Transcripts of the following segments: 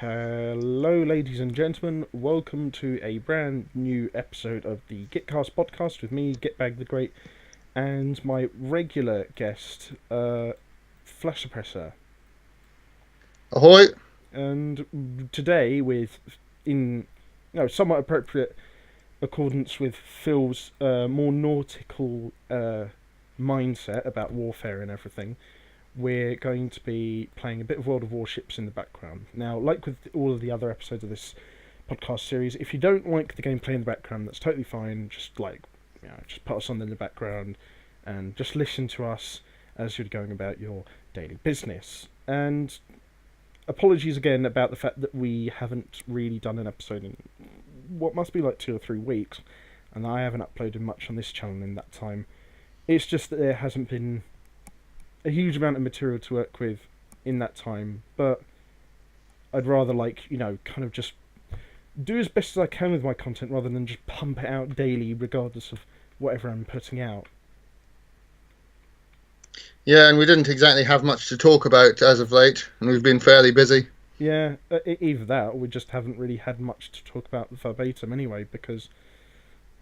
Hello, ladies and gentlemen. Welcome to a brand new episode of the Gitcast podcast with me, Gitbag the Great, and my regular guest, Flash Suppressor. Ahoy! And today, in somewhat appropriate accordance with Phil's more nautical mindset about warfare and everything, we're going to be playing a bit of World of Warships in the background. Now, like with all of the other episodes of this podcast series, if you don't like the gameplay in the background, that's totally fine. Just just put us on in the background and just listen to us as you're going about your daily business. And apologies again about the fact that we haven't really done an episode in what must be like 2 or 3 weeks, and I haven't uploaded much on this channel in that time. It's just that there hasn't been a huge amount of material to work with in that time, but I'd rather kind of just do as best as I can with my content rather than just pump it out daily regardless of whatever I'm putting out. Yeah, and we didn't exactly have much to talk about as of late, and we've been fairly busy. Yeah, either that or we just haven't really had much to talk about verbatim anyway, because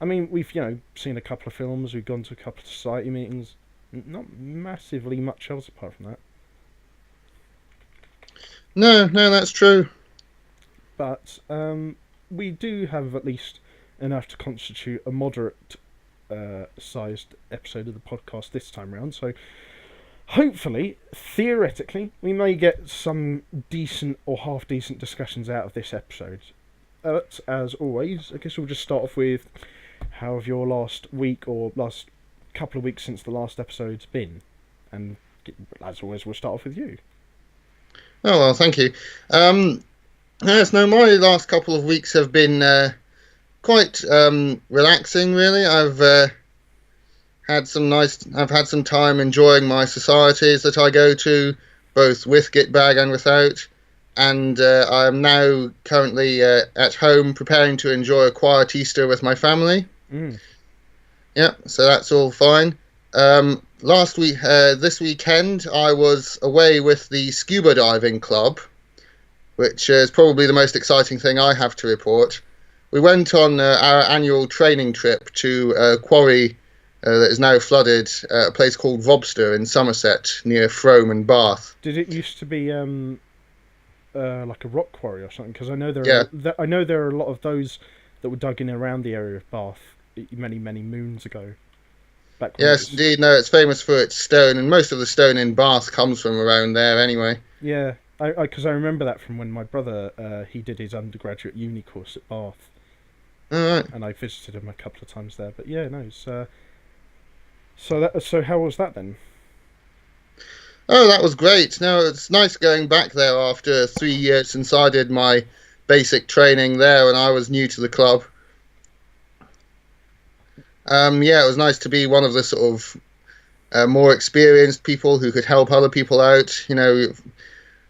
we've seen a couple of films, we've gone to a couple of society meetings. Not massively much else apart from that. No, that's true. But we do have at least enough to constitute a moderate sized episode of the podcast this time round. So hopefully, theoretically, we may get some decent or half decent discussions out of this episode. But as always, I guess we'll just start off with how have your last week or last couple of weeks since the last episode's been, and as always we'll start off with you. Oh well, thank you. Yes, no, my last couple of weeks have been quite relaxing, really. I've had some time enjoying my societies that I go to, both with Gitbag and without, and I'm now currently at home preparing to enjoy a quiet Easter with my family. Yeah, so that's all fine. This weekend, I was away with the scuba diving club, which is probably the most exciting thing I have to report. We went on our annual training trip to a quarry that is now flooded, a place called Robster in Somerset, near Frome and Bath. Did it used to be like a rock quarry or something? Because I know there are a lot of those that were dug in around the area of Bath many moons ago. Yes, indeed. No, it's famous for its stone, and most of the stone in Bath comes from around there anyway. Yeah, because I remember that from when my brother he did his undergraduate uni course at Bath. All right. And I visited him a couple of times there. But yeah, no. So how was that then? Oh, that was great. No, it's nice going back there after 3 years since I did my basic training there when I was new to the club. Yeah, it was nice to be one of the sort of more experienced people who could help other people out. You know, it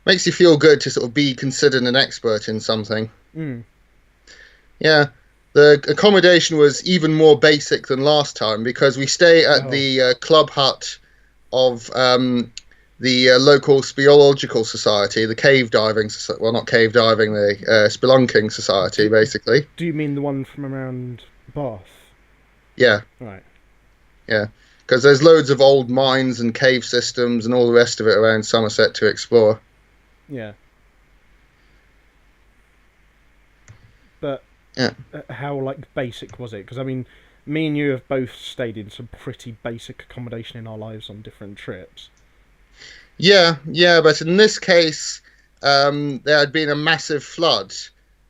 makes you feel good to sort of be considered an expert in something. Yeah, the accommodation was even more basic than last time because we stay at the club hut of the local speleological society, the cave diving society. Well, not cave diving, the spelunking society, basically. Do you mean the one from around Bath? Yeah. Right. Yeah, because there's loads of old mines and cave systems and all the rest of it around Somerset to explore. Yeah. But yeah, how basic was it? Because me and you have both stayed in some pretty basic accommodation in our lives on different trips. Yeah, but in this case, there had been a massive flood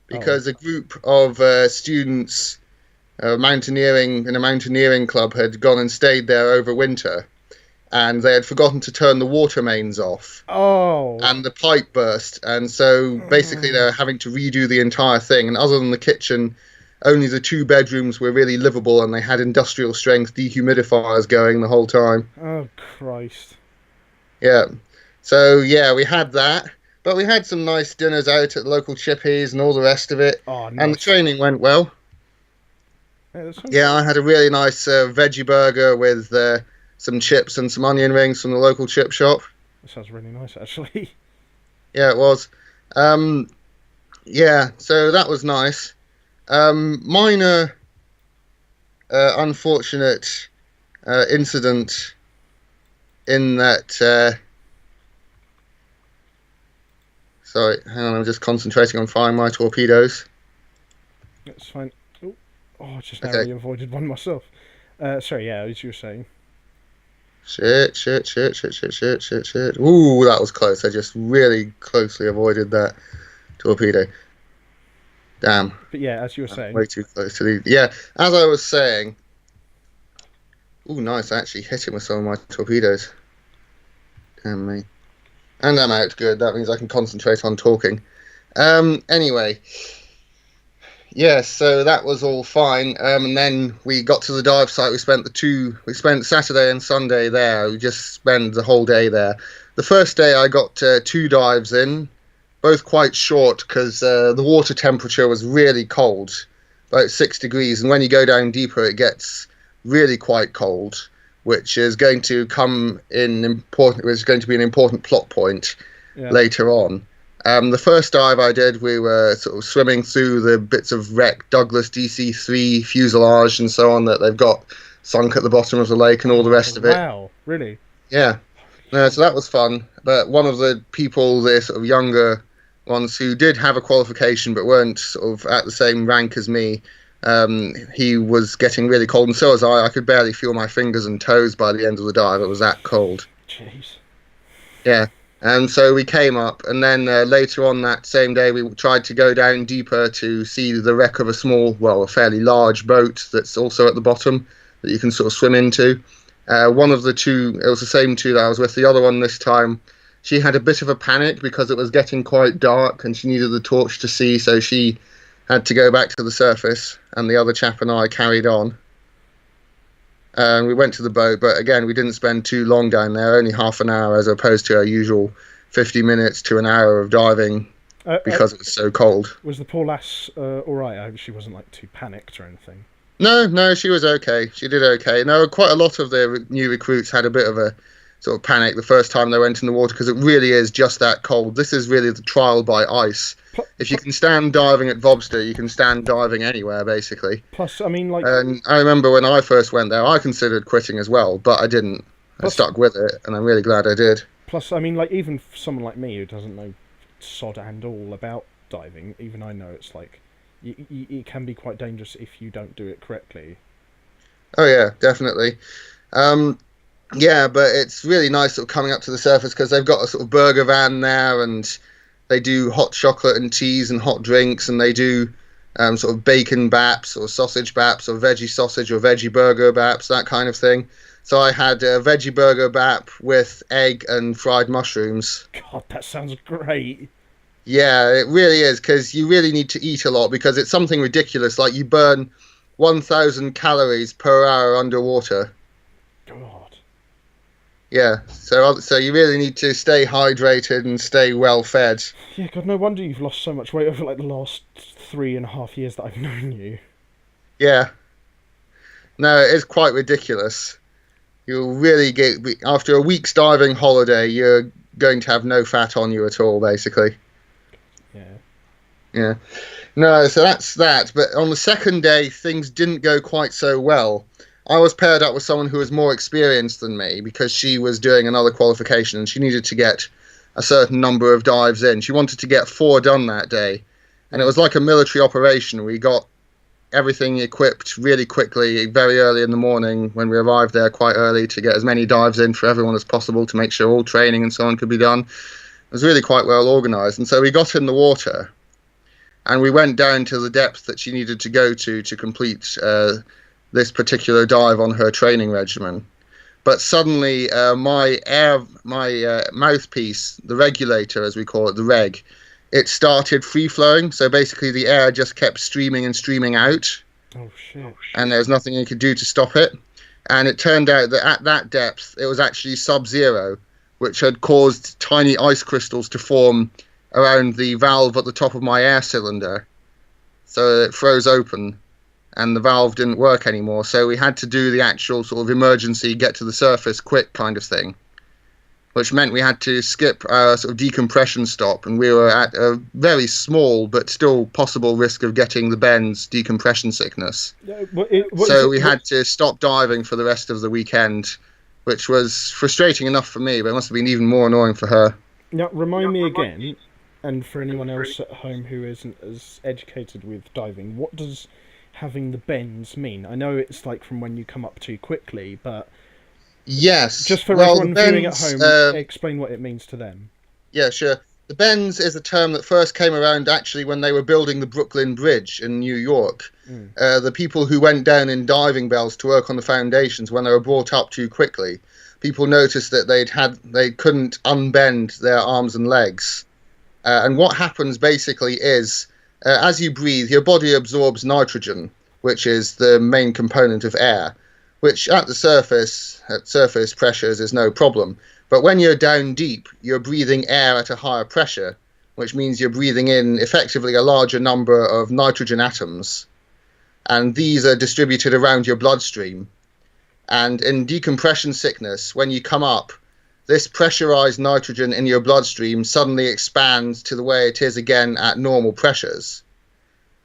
because a group of students. Mountaineering club had gone and stayed there over winter, and they had forgotten to turn the water mains off. Oh. And the pipe burst, and so basically they're having to redo the entire thing. And other than the kitchen, only the 2 bedrooms were really livable, and they had industrial strength dehumidifiers going the whole time. Oh Christ. Yeah. So yeah, we had that, but we had some nice dinners out at local chippies and all the rest of it. Oh, nice. And the training went well. Yeah, I had a really nice veggie burger with some chips and some onion rings from the local chip shop. That sounds really nice, actually. Yeah, it was. Yeah, so that was nice. Minor, unfortunate incident in that. Sorry, hang on, I'm just concentrating on firing my torpedoes. That's fine. Oh, I just Okay. narrowly avoided one myself. Sorry, yeah, as you were saying. Shit, shit, shit, shit, shit, shit, shit, shit. Ooh, that was close. I just really closely avoided that torpedo. Damn. But yeah, as you were I'm saying. way too close to the. Yeah, as I was saying. Ooh, nice. I actually hit him with some of my torpedoes. Damn me. And I'm out. Good. That means I can concentrate on talking. Anyway. Yeah, so that was all fine. And then we got to the dive site. We spent Saturday and Sunday there. We just spent the whole day there. The first day I got 2 dives in, both quite short because the water temperature was really cold, about 6 degrees. And when you go down deeper, it gets really quite cold, which is going to which is going to be an important plot point Yeah. later on. The first dive I did, we were sort of swimming through the bits of wrecked Douglas DC-3 fuselage and so on that they've got sunk at the bottom of the lake and all the rest of it. Wow, really? Yeah. No, so that was fun. But one of the people, the sort of younger ones who did have a qualification but weren't sort of at the same rank as me, he was getting really cold, and so was I. I could barely feel my fingers and toes by the end of the dive. It was that cold. Jeez. Yeah. And so we came up, and then later on that same day, we tried to go down deeper to see the wreck of a fairly large boat that's also at the bottom that you can sort of swim into. One of the two, it was the same two that I was with. The other one this time, she had a bit of a panic because it was getting quite dark and she needed the torch to see, so she had to go back to the surface, and the other chap and I carried on. We went to the boat, but again, we didn't spend too long down there, only half an hour as opposed to our usual 50 minutes to an hour of diving because it was so cold. Was the poor lass all right? I hope she wasn't like too panicked or anything. No, she was okay. She did okay. No, quite a lot of the new recruits had a bit of a sort of panic the first time they went in the water because it really is just that cold. This is really the trial by ice. If you can stand diving at Vobster, you can stand diving anywhere, basically. Plus, I mean, like... And I remember when I first went there, I considered quitting as well, but I didn't. I stuck with it, and I'm really glad I did. Plus, I mean, like, even for someone like me who doesn't know sod and all about diving, even I know it's like... it can be quite dangerous if you don't do it correctly. Oh, yeah, definitely. Yeah, but it's really nice sort of coming up to the surface because they've got a sort of burger van there, and they do hot chocolate and teas and hot drinks, and they do sort of bacon baps or sausage baps or veggie sausage or veggie burger baps, that kind of thing. So I had a veggie burger bap with egg and fried mushrooms. God, that sounds great. Yeah, it really is, because you really need to eat a lot because it's something ridiculous. Like you burn 1,000 calories per hour underwater. God. Yeah, so you really need to stay hydrated and stay well fed. Yeah, God, no wonder you've lost so much weight over like the last 3.5 years that I've known you. Yeah. No, it is quite ridiculous. You'll really after a week's diving holiday, you're going to have no fat on you at all, basically. Yeah. Yeah. No, so that's that. But on the second day, things didn't go quite so well. I was paired up with someone who was more experienced than me because she was doing another qualification and she needed to get a certain number of dives in. She wanted to get 4 done that day. And it was like a military operation. We got everything equipped really quickly, very early in the morning when we arrived there quite early to get as many dives in for everyone as possible to make sure all training and so on could be done. It was really quite well organised. And so we got in the water and we went down to the depth that she needed to go to complete this particular dive on her training regimen. But suddenly my mouthpiece, the regulator as we call it, the reg, it started free flowing. So basically the air just kept streaming and streaming out. Oh shit. And there was nothing you could do to stop it. And it turned out that at that depth it was actually sub-zero, which had caused tiny ice crystals to form around the valve at the top of my air cylinder. So it froze open and the valve didn't work anymore. So we had to do the actual sort of emergency get to the surface quick kind of thing. which meant we had to skip our sort of decompression stop, and we were at a very small but still possible risk of getting the bends decompression sickness. So we had to stop diving for the rest of the weekend, which was frustrating enough for me, but it must have been even more annoying for her. Now, remind me again, and for anyone else at home who isn't as educated with diving, what does having the bends mean? I know it's like from when you come up too quickly, but yes, just for everyone viewing at home, explain what it means to them. Yeah, sure. The bends is a term that first came around actually when they were building the Brooklyn Bridge in New York. The people who went down in diving bells to work on the foundations, when they were brought up too quickly, people noticed that they couldn't unbend their arms and legs. And what happens basically is, as you breathe, your body absorbs nitrogen, which is the main component of air, which at surface pressures is no problem. But when you're down deep, you're breathing air at a higher pressure, which means you're breathing in effectively a larger number of nitrogen atoms. And these are distributed around your bloodstream. And in decompression sickness, when you come up, this pressurized nitrogen in your bloodstream suddenly expands to the way it is again at normal pressures,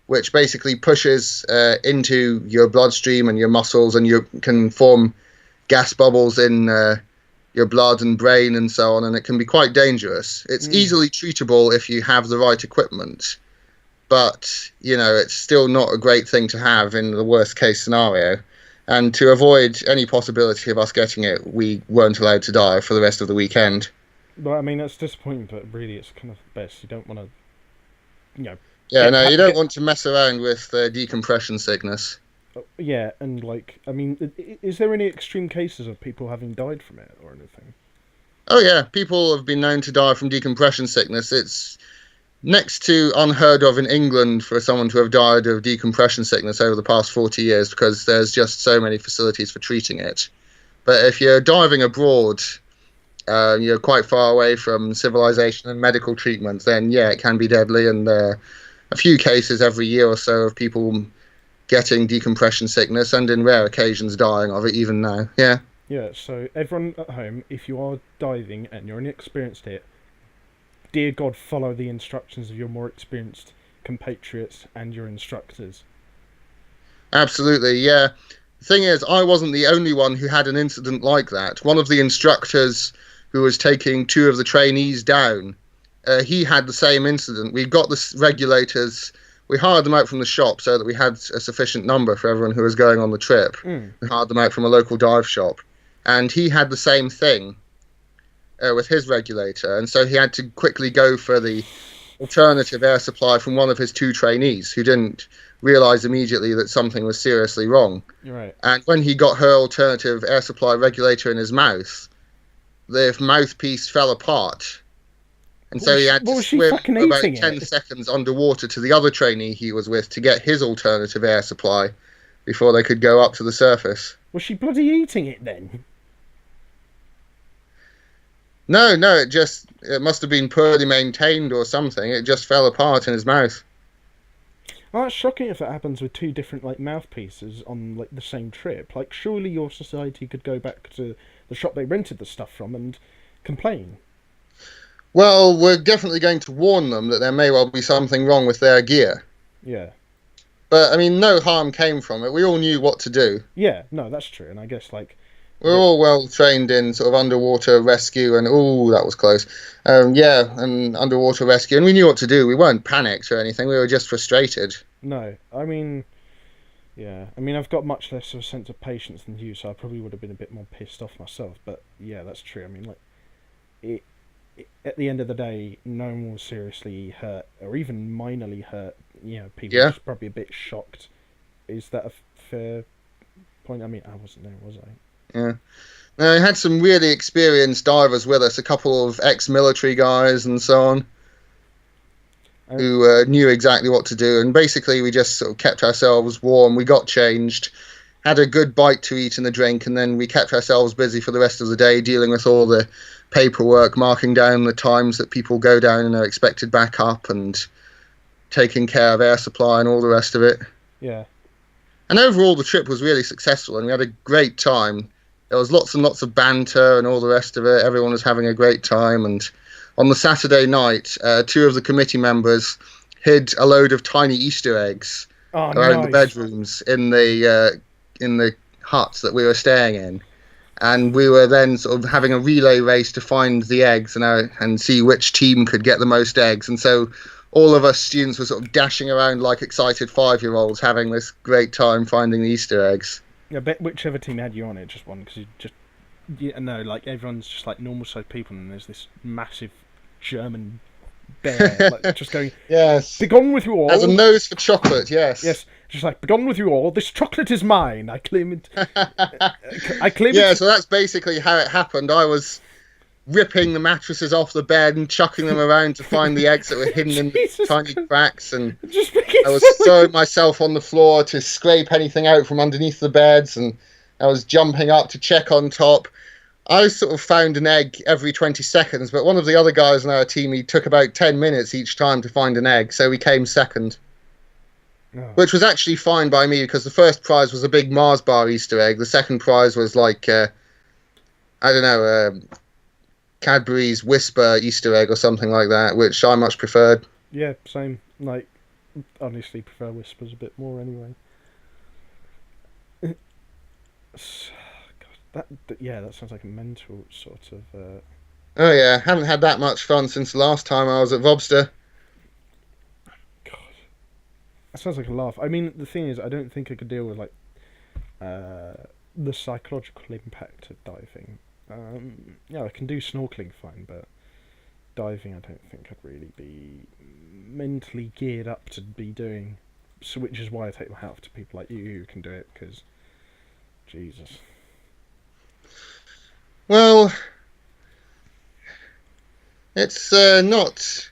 which basically pushes into your bloodstream and your muscles, and you can form gas bubbles in your blood and brain and so on, and it can be quite dangerous. It's easily treatable if you have the right equipment, but, it's still not a great thing to have in the worst case scenario. And to avoid any possibility of us getting it, we weren't allowed to dive for the rest of the weekend. Well, I mean, that's disappointing, but really it's kind of best. You don't want to, you don't want to mess around with decompression sickness. Yeah, and is there any extreme cases of people having died from it or anything? Oh yeah, people have been known to die from decompression sickness. It's next to unheard of in England for someone to have died of decompression sickness over the past 40 years, because there's just so many facilities for treating it. But if you're diving abroad, you're quite far away from civilization and medical treatment, then yeah, it can be deadly. And a few cases every year or so of people getting decompression sickness, and in rare occasions dying of it even now. Yeah. Yeah, so everyone at home, if you are diving and you're inexperienced at it, dear God, follow the instructions of your more experienced compatriots and your instructors. Absolutely, yeah. The thing is, I wasn't the only one who had an incident like that. One of the instructors who was taking two of the trainees down, he had the same incident. We got the regulators, we hired them out from the shop so that we had a sufficient number for everyone who was going on the trip. We hired them out from a local dive shop. And he had the same thing with his regulator, and so he had to quickly go for the alternative air supply from one of his two trainees, who didn't realise immediately that something was seriously wrong. Right. And when he got her alternative air supply regulator in his mouth, the mouthpiece fell apart, and so he had to swim about 10 seconds underwater to the other trainee he was with to get his alternative air supply before they could go up to the surface. Was she bloody eating it then? No, it must have been poorly maintained or something. It just fell apart in his mouth. Well, that's shocking if that happens with two different mouthpieces on the same trip. Surely your society could go back to the shop they rented the stuff from and complain. Well, we're definitely going to warn them that there may well be something wrong with their gear. Yeah. But, I mean, no harm came from it. We all knew what to do. Yeah, no, that's true. And I guess, we're all well trained in sort of underwater rescue, and that was close. And underwater rescue, and we knew what to do. We weren't panicked or anything. We were just frustrated. No, I mean, yeah. I mean, I've got much less of a sense of patience than you, so I probably would have been a bit more pissed off myself. But yeah, that's true. I mean, at the end of the day, no one was seriously hurt or even minorly hurt. People were just probably a bit shocked. Is that a fair point? I mean, I wasn't there, was I? Yeah. Now, we had some really experienced divers with us, a couple of ex-military guys and so on, who knew exactly what to do. And basically, we just sort of kept ourselves warm. We got changed, had a good bite to eat and a drink, and then we kept ourselves busy for the rest of the day, dealing with all the paperwork, marking down the times that people go down and are expected back up, and taking care of air supply and all the rest of it. Yeah. And overall, the trip was really successful, and we had a great time. there was lots and lots of banter and all the rest of it. Everyone was having a great time. And on the Saturday night, two of the committee members hid a load of tiny Easter eggs Oh, around the nice. bedrooms in the huts that we were staying in. And we were then sort of having a relay race to find the eggs and see which team could get the most eggs. And so all of us students were sort of dashing around like excited 5-year-olds, having this great time finding the Easter eggs. Yeah, bet whichever team had you on it just won because you just no, like everyone's just like normal sized people, and there's this massive German bear like just going, Yes. "Begone with you all!" Has a nose for chocolate, yes. Yes, just like, "Begone with you all! This chocolate is mine. I claim it. I claim Yeah, it." so that's basically how it happened. I was ripping the mattresses off the bed and chucking them around to find the eggs that were hidden in the tiny cracks, and Just I was throwing myself on the floor to scrape anything out from underneath the beds, and I was jumping up to check on top. I sort of found an egg every 20 seconds, but one of the other guys on our team, he took about 10 minutes each time to find an egg, so we came second. Oh. Which was actually fine by me, because the first prize was a big Mars bar Easter egg. The second prize was like, I don't know, Cadbury's Whisper Easter egg or something like that, which I much preferred. Yeah, same. Like, honestly, prefer Whispers a bit more anyway. God, that sounds like a mental sort of. Oh yeah, haven't had that much fun since the last time I was at Vobster. God, that sounds like a laugh. I mean, the thing is, I don't think I could deal with like the psychological impact of diving. Yeah, I can do snorkeling fine, but diving, I don't think I'd really be mentally geared up to be doing. So, which is why I take my hat off to people like you who can do it, because Jesus. Well, it's not.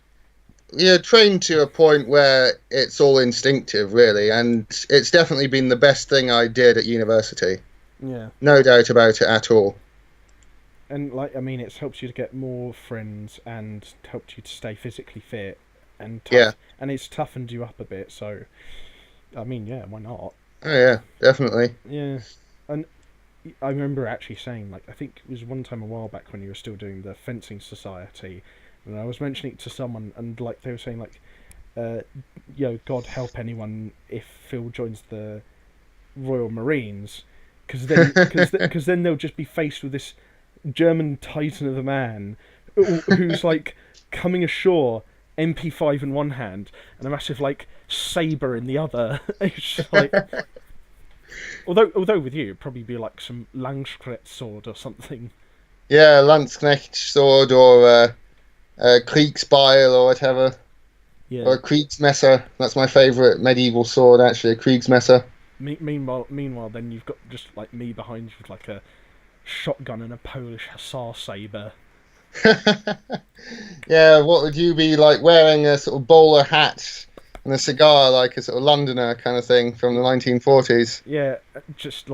You're trained to a point where it's all instinctive, really, and it's definitely been the best thing I did at university. Yeah. No doubt about it at all. And like, I mean, it's helped you to get more friends and helped you to stay physically fit and tough, Yeah. and it's toughened you up a bit. So, I mean, yeah, why not? Oh yeah, definitely. Yeah, and I remember actually saying, like, I think it was one time a while back when you were still doing the fencing society, and I was mentioning it to someone, and like they were saying, like, God help anyone if Phil joins the Royal Marines, because then they'll just be faced with this German titan of a man who's like coming ashore, MP5 in one hand and a massive like saber in the other. It's just like, although with you it'd probably be like some Langskret sword or something. Yeah, Landsknecht sword or Kriegsbeil or whatever. Yeah. Or a Kriegsmesser. That's my favourite medieval sword, actually, a Kriegsmesser. Meanwhile, then you've got just like me behind you with like a shotgun and a Polish hussar saber. Yeah, what would you be like, wearing a sort of bowler hat and a cigar, like a sort of Londoner kind of thing from the 1940s? Yeah, just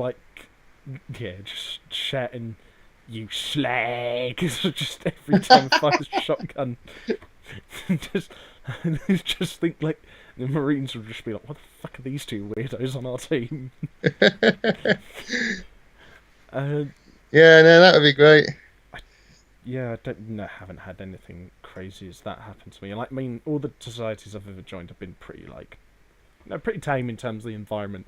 just shouting, "You slag!" just every time I fire a shotgun. just think like the Marines would just be like, "What the fuck are these two weirdos on our team?" Yeah, no, that would be great. Yeah, haven't had anything crazy as that happen to me. Like, I mean, all the societies I've ever joined have been pretty pretty tame in terms of the environment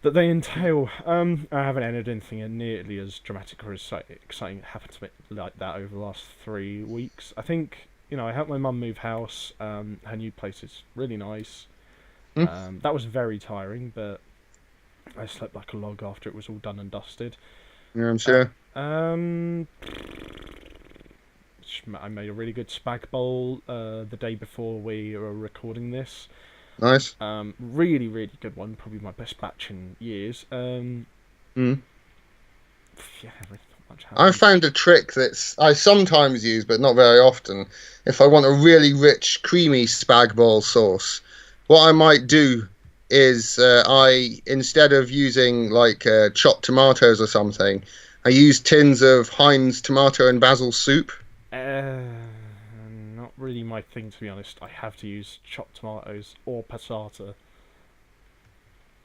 that they entail. I haven't had anything nearly as dramatic or as exciting happen to me like that over the last 3 weeks. I think, I helped my mum move house. Her new place is really nice. That was very tiring, but I slept like a log after it was all done and dusted. Yeah, I'm sure. I made a really good spag bowl the day before we were recording this. Nice. Really, really good one. Probably my best batch in years. Yeah, not much happened. I found a trick that I sometimes use, but not very often. If I want a really rich, creamy spag bowl sauce, what I might do is instead of using like chopped tomatoes or something, I use tins of Heinz tomato and basil soup. Not really my thing, to be honest. I have to use chopped tomatoes or passata.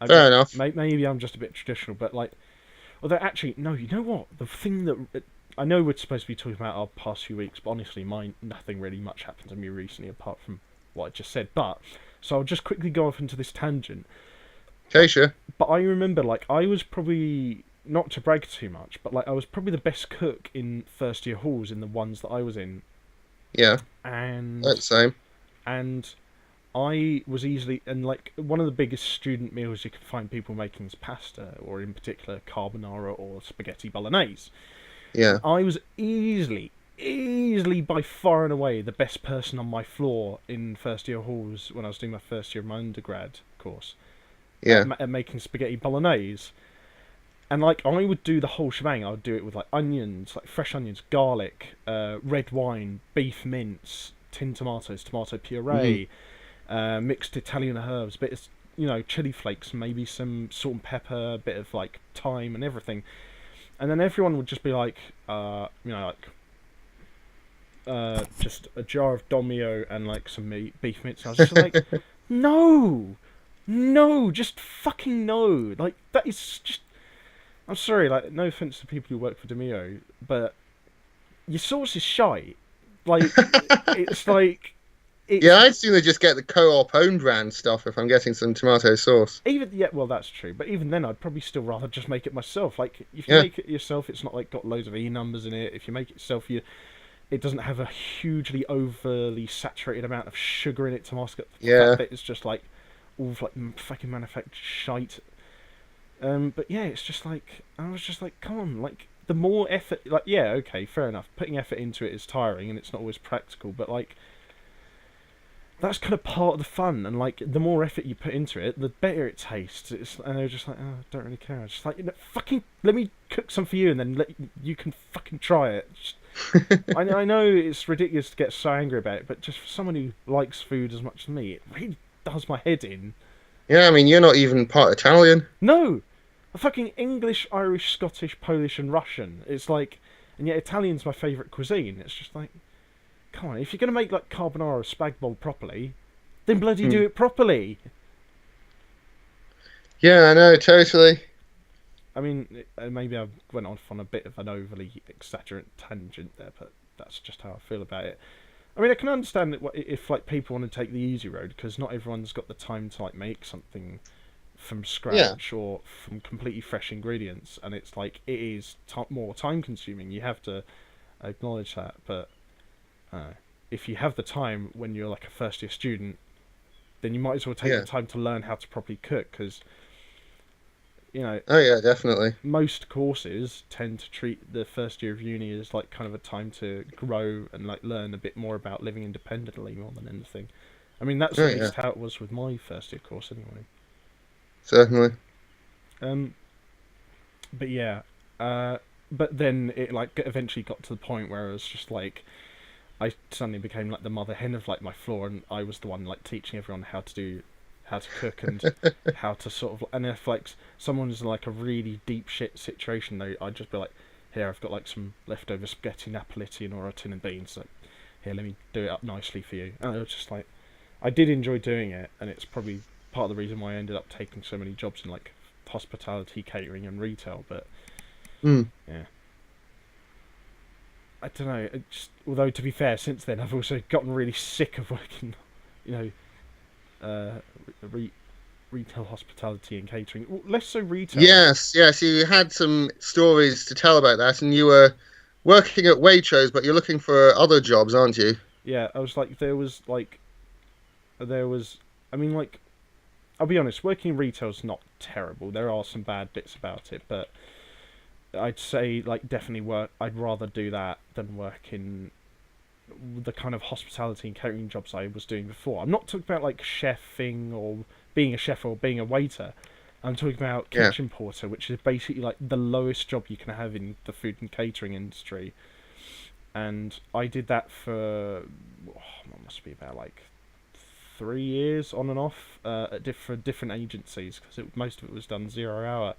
Fair enough. Maybe I'm just a bit traditional, but like Although actually, no, you know what? The thing that I know we're supposed to be talking about our past few weeks, but honestly, nothing really much happened to me recently apart from what I just said. But so I'll just quickly go off into this tangent. Okay, sure. But I remember, like, I was probably not to brag too much, but like I was probably the best cook in first year halls in the ones that I was in, Yeah, and that's same. and I was easily, and like one of the biggest student meals you can find people making is pasta, or in particular carbonara or spaghetti bolognese. And Yeah. I was easily by far and away the best person on my floor in first year halls when I was doing my first year of my undergrad course Yeah. at making spaghetti bolognese. And like I would do the whole shebang. I would do it with like onions, like fresh onions, garlic, red wine, beef mince, tinned tomatoes, tomato Hmm. puree, mixed Italian herbs, bit of chili flakes, maybe some salt and pepper, a bit of like thyme and everything. And then everyone would just be like, just a jar of domio and like some beef mince. And I was just like, no, no, just fucking no. Like that is just. I'm sorry, like no offense to people who work for Domio, but your sauce is shite. Like it's like Yeah, it's I'd sooner just get the co-op own brand stuff if I'm getting some tomato sauce. even yeah. Well, that's true, but even then, I'd probably still rather just make it myself. Like if you Yeah. make it yourself, it's not like got loads of e numbers in it. If you make it yourself, it doesn't have a hugely overly saturated amount of sugar in it to mask up the fact Yeah. that it's just like all like fucking manufactured shite. But yeah, it's just like I was just like, come on, like the more effort, like yeah, okay, fair enough. Putting effort into it is tiring and it's not always practical, but like that's kind of part of the fun. And like the more effort you put into it, the better it tastes. And they were just like, oh, I don't really care. I was just like, fucking let me cook some for you, and then you can fucking try it. I know it's ridiculous to get so angry about it, but just for someone who likes food as much as me, it really does my head in. Yeah, I mean, you're not even part Italian. No, fucking English, Irish, Scottish, Polish, and Russian. It's like, and yet Italian's my favourite cuisine. It's just like, come on, if you're gonna make like carbonara or spag bol properly, then bloody do Hmm. it properly. Yeah, I know, totally. I mean, maybe I went off on a bit of an overly exaggerate tangent there, but that's just how I feel about it. I mean, I can understand that if like people want to take the easy road because not everyone's got the time to like make something from Yeah. scratch or from completely fresh ingredients, and it's like it is more time consuming. You have to acknowledge that, but if you have the time when you're like a first year student, then you might as well take the Yeah. time to learn how to properly cook because you know Oh, yeah, definitely. most courses tend to treat the first year of uni as like kind of a time to grow and like learn a bit more about living independently more than anything. I mean, that's Oh, at yeah, least how it was with my first year course anyway. certainly. Um, but yeah, uh, but then it like eventually got to the point where it was just like I suddenly became like the mother hen of like my floor, and I was the one like teaching everyone how to cook and how to sort of. And if like someone's in like a really deep shit situation, I'd just be like, here I've got like some leftover spaghetti napolitan or a tin of beans. Like, here, let me do it up nicely for you. And it was just like I did enjoy doing it, and it's probably part of the reason why I ended up taking so many jobs in like hospitality, catering, and retail. But Hmm. yeah, I don't know. Although to be fair, since then I've also gotten really sick of working, you know, re- retail, hospitality, and catering. Well, less so retail. Yes, yes, you had some stories to tell about that, and you were working at Waitrose, but you're looking for other jobs, aren't you? Yeah, I was like, there was. I mean, like, I'll be honest. Working in retail's not terrible. There are some bad bits about it, but I'd say like definitely work. I'd rather do that than work in the kind of hospitality and catering jobs I was doing before. I'm not talking about like chefing or being a chef or being a waiter. I'm talking about Yeah, kitchen porter, which is basically like the lowest job you can have in the food and catering industry. And I did that for what must be about like 3 years on and off for different agencies because most of it was done 0 hour,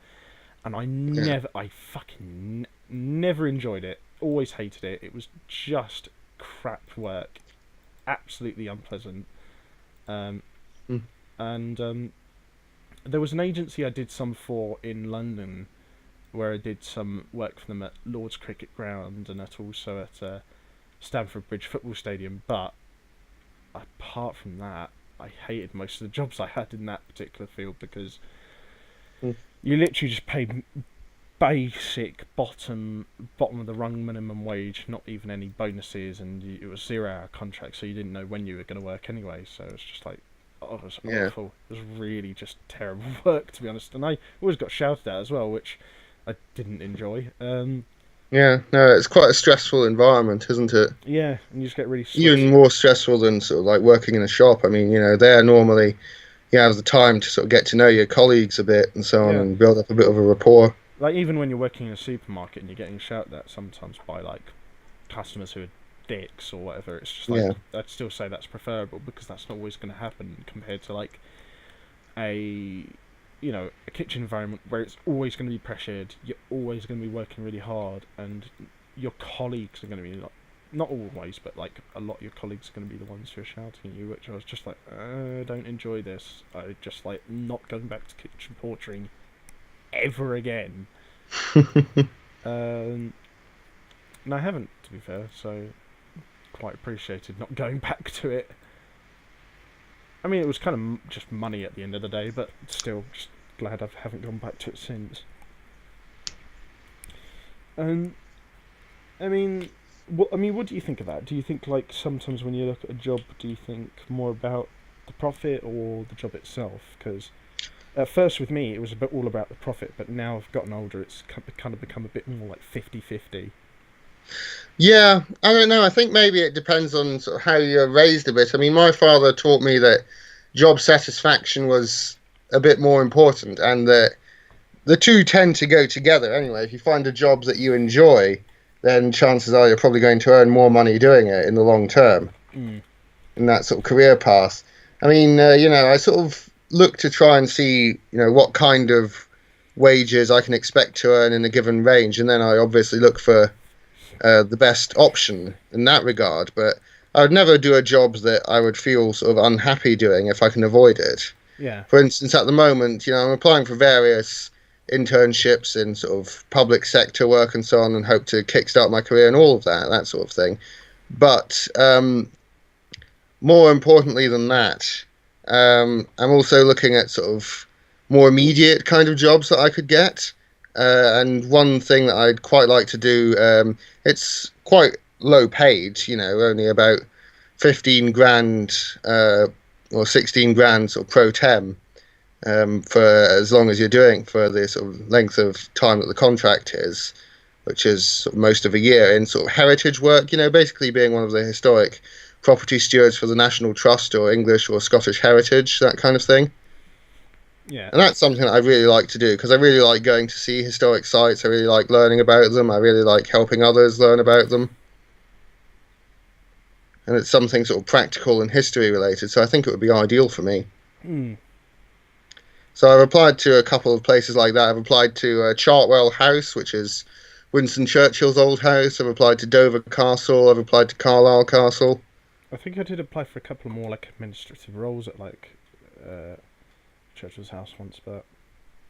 and yeah. I fucking never enjoyed it. Always hated it. It was just crap work, absolutely unpleasant. Um, Mm. and there was an agency I did some for in London, where I did some work for them at Lord's Cricket Ground and also at Stamford Bridge Football Stadium. But apart from that, I hated most of the jobs I had in that particular field because Mm. you literally just paid basic bottom of the rung minimum wage, not even any bonuses, and it was 0 hour contract, so you didn't know when you were going to work anyway. So it was just like, oh, it was Yeah. awful. It was really just terrible work, to be honest. And I always got shouted at as well, which I didn't enjoy. Yeah, no, it's quite a stressful environment, isn't it? Yeah, and you just get really Even sweaty. more stressful than sort of like working in a shop. I mean, there normally you have the time to sort of get to know your colleagues a bit and so on Yeah, and build up a bit of a rapport. like even when you're working in a supermarket and you're getting shouted at sometimes by like customers who are dicks or whatever, it's just like Yeah, I'd still say that's preferable because that's not always going to happen compared to like a a kitchen environment where it's always going to be pressured. You're always going to be working really hard, and your colleagues are going to be like, not always, but like a lot of your colleagues are going to be the ones who are shouting at you. Which I was just like, I don't enjoy this. I just like not going back to kitchen portering ever again. Um, and I haven't, to be fair, so quite appreciated not going back to it. I mean, it was kind of just money at the end of the day, but still, just glad I haven't gone back to it since. And what do you think of that? Do you think like sometimes when you look at a job, do you think more about the profit or the job itself? Because at first with me, it was a bit all about the profit, but now I've gotten older, it's kind of become a bit more like 50-50. yeah. I don't know. I think maybe it depends on sort of how you're raised a bit. I mean, my father taught me that job satisfaction was a bit more important, and that the two tend to go together anyway. If you find a job that you enjoy, then chances are you're probably going to earn more money doing it in the long term Mm. in that sort of career path. I mean, I sort of look to try and see, what kind of wages I can expect to earn in a given range, and then I obviously look for the best option in that regard. But I would never do a job that I would feel sort of unhappy doing if I can avoid it. Yeah, For instance, at the moment, I'm applying for various internships in sort of public sector work and so on, and hope to kickstart my career and all of that sort of thing. But more importantly than that, I'm also looking at sort of more immediate kind of jobs that I could get. And one thing that I'd quite like to do, it's quite low paid, only about 15 grand or 16 grand sort of pro tem, for as long as you're doing for the sort of length of time that the contract is, which is sort of most of a year in sort of heritage work, basically being one of the historic property stewards for the National Trust or English or Scottish heritage, that kind of thing. yeah, And that's something that I really like to do because I really like going to see historic sites. I really like learning about them. I really like helping others learn about them. And it's something sort of practical and history related, so I think it would be ideal for me. mm. So I've applied to a couple of places like that. I've applied to Chartwell House, which is Winston Churchill's old house. I've applied to Dover Castle. I've applied to Carlisle Castle. I think I did apply for a couple more like administrative roles at like uh, Churchill's house once, but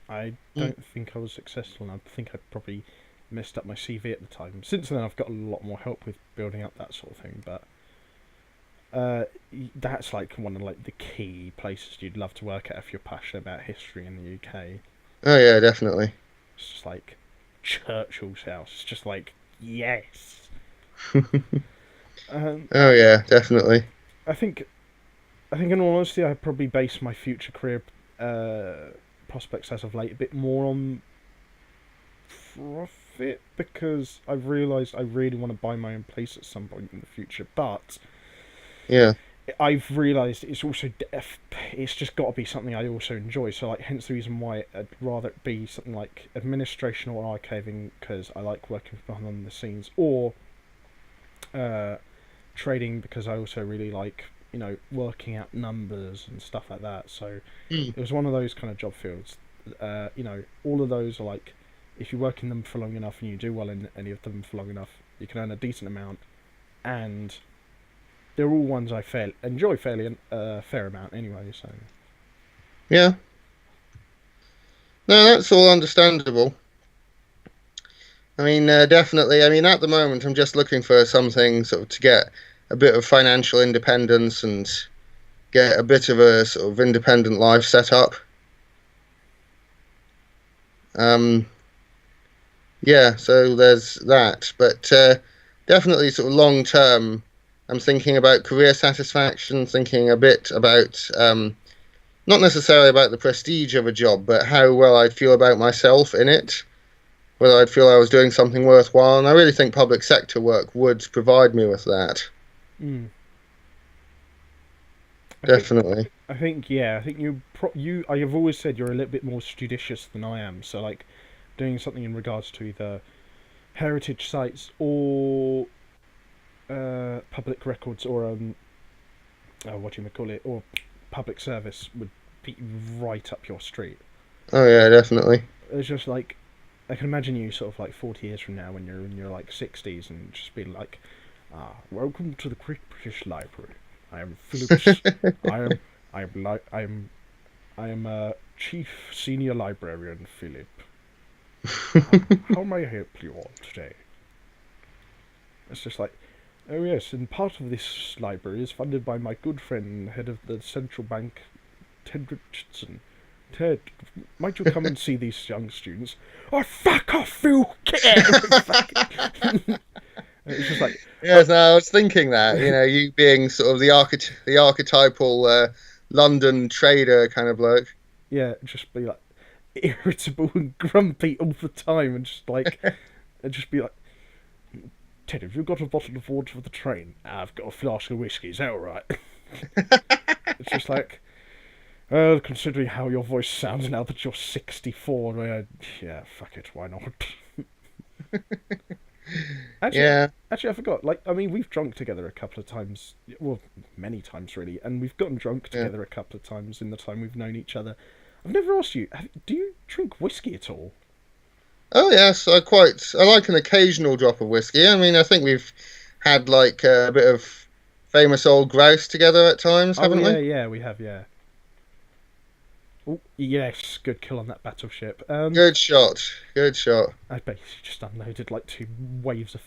I Mm. don't think I was successful, and I think I probably messed up my CV at the time. Since then, I've got a lot more help with building up that sort of thing, but that's like one of like the key places you'd love to work at if you're passionate about history in the UK. Oh yeah, definitely. It's just like Churchill's house. It's just like yes. Um, Oh yeah, definitely. I think in all honesty, I probably base my future career prospects as of late a bit more on profit because I've realised I really want to buy my own place at some point in the future, but Yeah. I've realised it's just got to be something I also enjoy. So like, hence the reason why I'd rather it be something like administration or archiving because I like working behind the scenes, or trading because I also really like working out numbers and stuff like that. So Mm. it was one of those kind of job fields. All of those are like, if you work in them for long enough and you do well in any of them for long enough, you can earn a decent amount, and they're all ones I enjoy fairly fair amount anyway. So Yeah. No, that's all understandable. I mean, definitely. I mean, at the moment, I'm just looking for something sort of to get a bit of financial independence and get a bit of a sort of independent life set up. Um, yeah, so there's that. But definitely, sort of long term, I'm thinking about career satisfaction, thinking a bit about not necessarily about the prestige of a job, but how well I'd feel about myself in it, whether I'd feel I was doing something worthwhile. And I really think public sector work would provide me with that. Mm. I think Definitely. I think yeah. I think you. I have always said you're a little bit more judicious than I am. So like, doing something in regards to either heritage sites or public records or what do you call it, or public service would be right up your street. Oh yeah, definitely. It's just like I can imagine you sort of like 40 years from now when you're in your like 60s and just be like, welcome to the Great British Library. I am Phillips. I am I am Chief Senior Librarian Philip. How may I help you all today? It's just like, oh yes, and part of this library is funded by my good friend, head of the central bank, Ted Richardson. Ted, might you come and see these young students? Oh, fuck off, Phil! Get out! It's just like, Yes, no, I was thinking that, you being sort of the archetypal London trader kind of bloke. yeah, just be like irritable and grumpy all the time, and just be like, Ted, have you got a bottle of water for the train? I've got a flask of whiskey. Is that all right? It's just like, well, considering how your voice sounds now that you're 64, yeah, fuck it, why not? Actually, Yeah, actually, I forgot. Like, I mean, we've drunk together a couple of times. Well, many times really, and we've gotten drunk yeah. together a couple of times in the time we've known each other. I've never asked you. Do you drink whiskey at all? Oh yes, I like an occasional drop of whiskey. I mean, I think we've had like a bit of famous old grouse together at times, Oh haven't yeah, we? yeah, we have, yeah. Oh yes, good kill on that battleship. Good shot. Good shot. I basically just unloaded like two waves of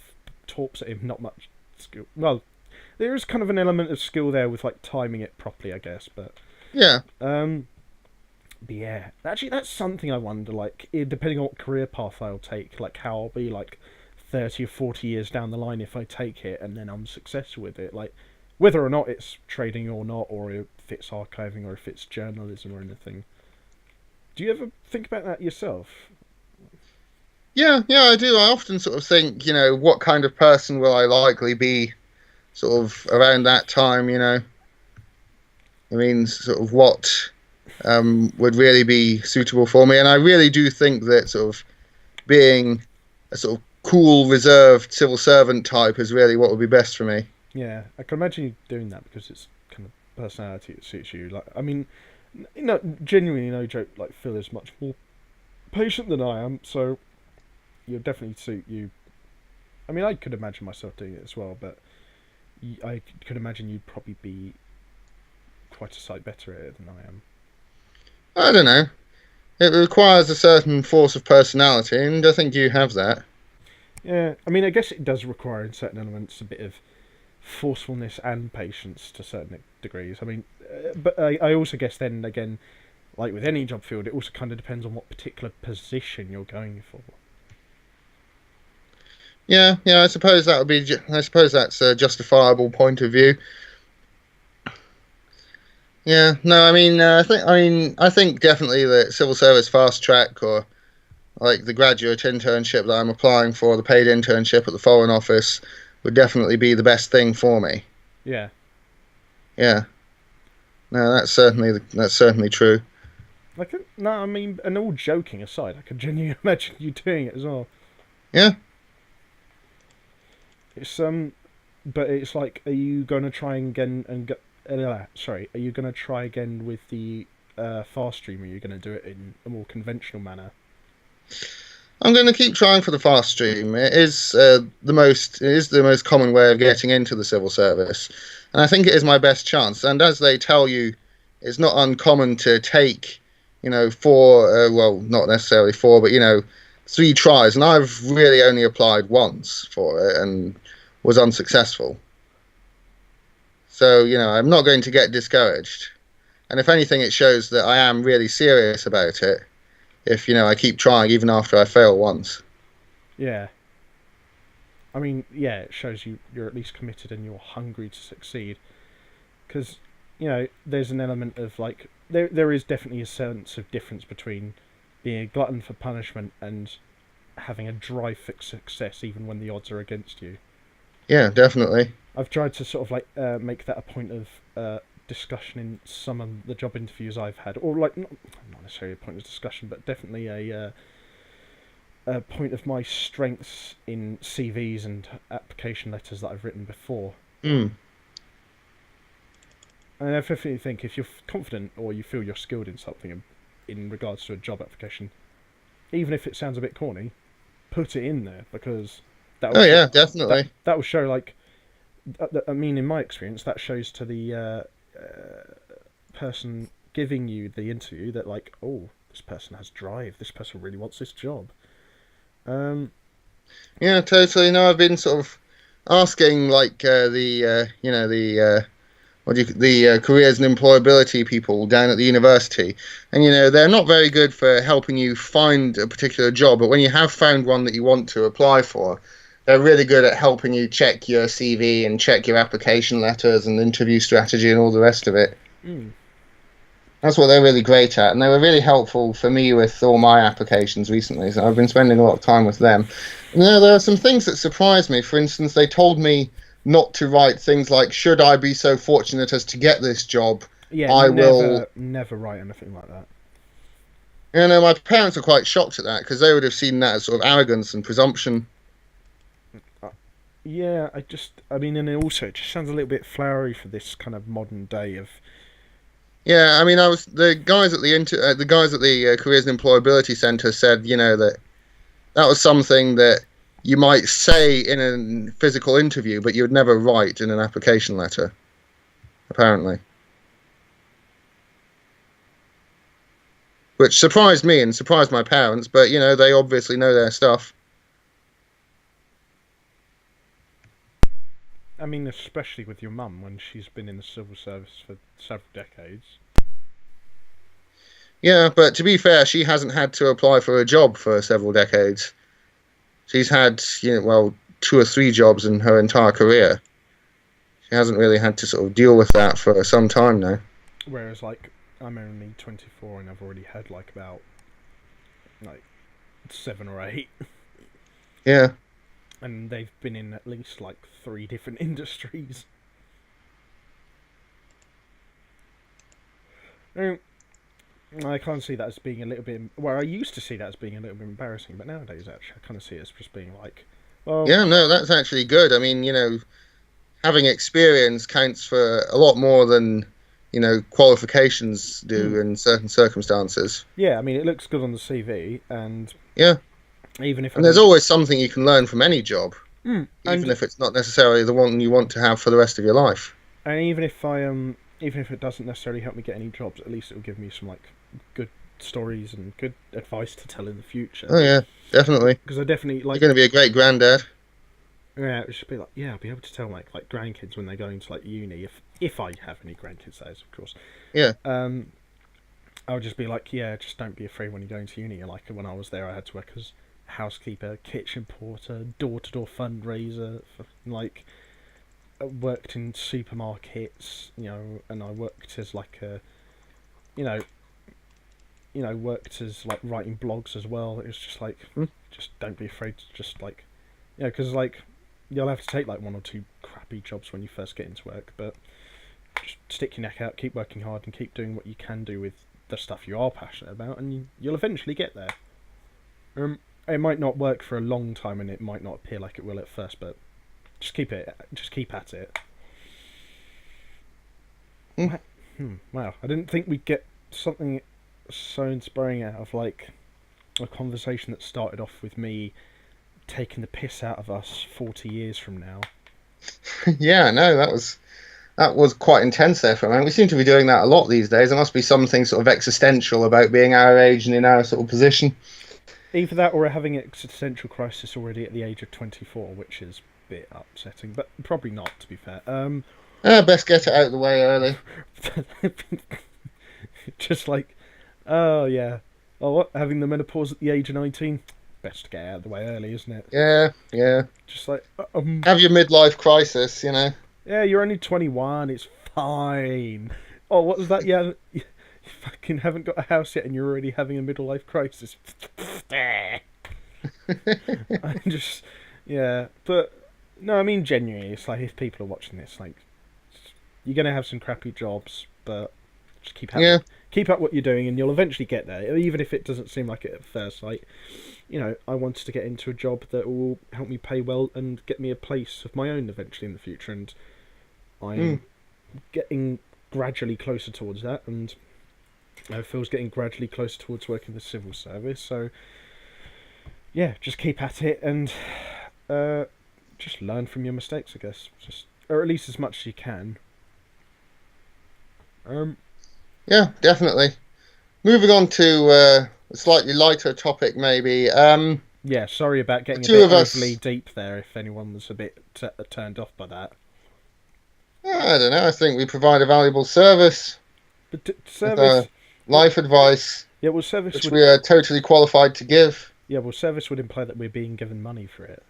torps at him. Not much skill. Well, there is kind of an element of skill there with like timing it properly, I guess. Yeah. Um, but yeah, actually, that's something I wonder. Like, depending on what career path I'll take, like how I'll be like 30 or 40 years down the line if I take it and then I'm successful with it. Like, whether or not it's trading or not, or if it's archiving or if it's journalism or anything. Do you ever think about that yourself? Yeah, yeah, I do. I often sort of think, what kind of person will I likely be sort of around that time, I mean, sort of what would really be suitable for me. And I really do think that sort of being a sort of cool, reserved civil servant type is really what would be best for me. Yeah, I can imagine you doing that because it's kind of personality that suits you. Like, I mean, genuinely, no joke. Like, Phil is much more patient than I am, so you'll definitely suit you. I mean, I could imagine myself doing it as well, but I could imagine you'd probably be quite a sight better at it than I am. I don't know. It requires a certain force of personality, and I think you have that. Yeah, I mean, I guess it does require in certain elements a bit of forcefulness and patience to certain degrees. I mean, but I also guess then again, like with any job field, it also kind of depends on what particular position you're going for. Yeah, yeah. I suppose that would be. I suppose that's a justifiable point of view. Yeah. No, I mean, I think definitely the civil service fast track or like the graduate internship that I'm applying for, the paid internship at the Foreign Office, would definitely be the best thing for me. Yeah. Yeah. No, that's certainly true. Like, no, I mean, and all joking aside, I can genuinely imagine you doing it as well. Yeah. It's but it's like, are you gonna try again and get? Sorry, are you gonna try again with the fast stream? Or are you gonna do it in a more conventional manner? I'm going to keep trying for the fast stream. It is the most common way of getting into the civil service, and I think it is my best chance. And as they tell you, it's not uncommon to take, four, well, not necessarily four, but 3 tries, and I've really only applied once for it and was unsuccessful. So, I'm not going to get discouraged. And if anything, it shows that I am really serious about it if, I keep trying even after I fail once. Yeah. I mean, yeah, it shows you're at least committed and you're hungry to succeed. Because, there's an element of, like, there is definitely a sense of difference between being a glutton for punishment and having a drive for success even when the odds are against you. Yeah, definitely. I've tried to sort of, like, make that a point of discussion in some of the job interviews I've had. Or, like, not necessarily a point of discussion, but definitely a point of my strengths in CVs and application letters that I've written before. Mm. And I definitely think if you're confident or you feel you're skilled in something in regards to a job application, even if it sounds a bit corny, put it in there because that will Oh, show, yeah, definitely. that will show, like, I mean, in my experience, that shows to the person giving you the interview that, like, oh, this person has drive, this person really wants this job. Yeah, totally. No, I've been sort of asking, like, the careers and employability people down at the university, and they're not very good for helping you find a particular job, but when you have found one that you want to apply for, they're really good at helping you check your CV and check your application letters and interview strategy and all the rest of it. Mm. That's what they're really great at, and they were really helpful for me with all my applications recently, so I've been spending a lot of time with them. There are some things that surprised me. For instance, they told me not to write things like, should I be so fortunate as to get this job, Yeah, I will... never write anything like that. My parents are quite shocked at that, because they would have seen that as sort of arrogance and presumption. Yeah, I mean, and also, it just sounds a little bit flowery for this kind of modern day of... Yeah, I mean, the guys at the Careers and Employability Centre said, that was something that you might say in a physical interview, but you would never write in an application letter, apparently. Which surprised me and surprised my parents, but, they obviously know their stuff. I mean, especially with your mum, when she's been in the civil service for several decades. Yeah, but to be fair, she hasn't had to apply for a job for several decades. She's had, 2 or 3 jobs in her entire career. She hasn't really had to sort of deal with that for some time now. Whereas, like, I'm only 24 and I've already had, like, about, like, 7 or 8. Yeah. And they've been in at least, like, 3 different industries. I can't see that as being a little bit... Well, I used to see that as being a little bit embarrassing, but nowadays, actually, I kind of see it as just being like... Well, yeah, no, that's actually good. I mean, having experience counts for a lot more than, qualifications do in certain circumstances. Yeah, I mean, it looks good on the CV, and... Yeah. Even if... And there's always something you can learn from any job, even if it's not necessarily the one you want to have for the rest of your life. And even if it doesn't necessarily help me get any jobs, at least it'll give me some, like, good stories and good advice to tell in the future. Oh yeah, definitely. Because I definitely, like... You're going to be a great granddad. Yeah, it should be like... Yeah, I'll be able to tell, like grandkids when they go into, like, uni, if I have any grandkids, that is, of course. Yeah. I'll just be like, yeah, just don't be afraid when you go into uni. Like, when I was there, I had to work as housekeeper, kitchen porter, door-to-door fundraiser, like... worked in supermarkets, and I worked as like a, worked as like writing blogs as well. It was just like, just don't be afraid to just like, because like you'll have to take like 1 or 2 crappy jobs when you first get into work, but just stick your neck out, keep working hard, and keep doing what you can do with the stuff you are passionate about, and you'll eventually get there. It might not work for a long time, and it might not appear like it will at first, but just keep at it. Wow, I didn't think we'd get something so inspiring out of, like, a conversation that started off with me taking the piss out of us 40 years from now. Yeah, no, that was quite intense there for a moment. We seem to be doing that a lot these days. There must be something sort of existential about being our age and in our sort of position. Either that or having an existential crisis already at the age of 24, which is a bit upsetting, but probably not, to be fair. Best get it out of the way early. Just like, oh yeah, oh what? Having the menopause at the age of 19, best to get out of the way early, isn't it? Yeah, yeah. Just like, Have your midlife crisis, you know. yeah, you're only 21, it's fine. Oh, what was that? Yeah, you fucking haven't got a house yet, and you're already having a middle life crisis. I just, yeah, but no, I mean genuinely, it's like if people are watching this, like, you're gonna have some crappy jobs, but just keep up what you're doing, and you'll eventually get there. Even if it doesn't seem like it at first. Like, you know, I wanted to get into a job that will help me pay well and get me a place of my own eventually in the future, and I'm getting gradually closer towards that, and Phil's getting gradually closer towards working the civil service. So, yeah, just keep at it and just learn from your mistakes, I guess. Just, or at least as much as you can. Yeah, definitely. Moving on to a slightly lighter topic, maybe. Yeah, sorry about getting a two bit of us- overly deep there. If anyone was a bit turned off by that, I don't know. I think we provide a valuable service, but with, life advice, yeah, well, service which would, we are totally qualified to give. yeah, well, service would imply that we're being given money for it.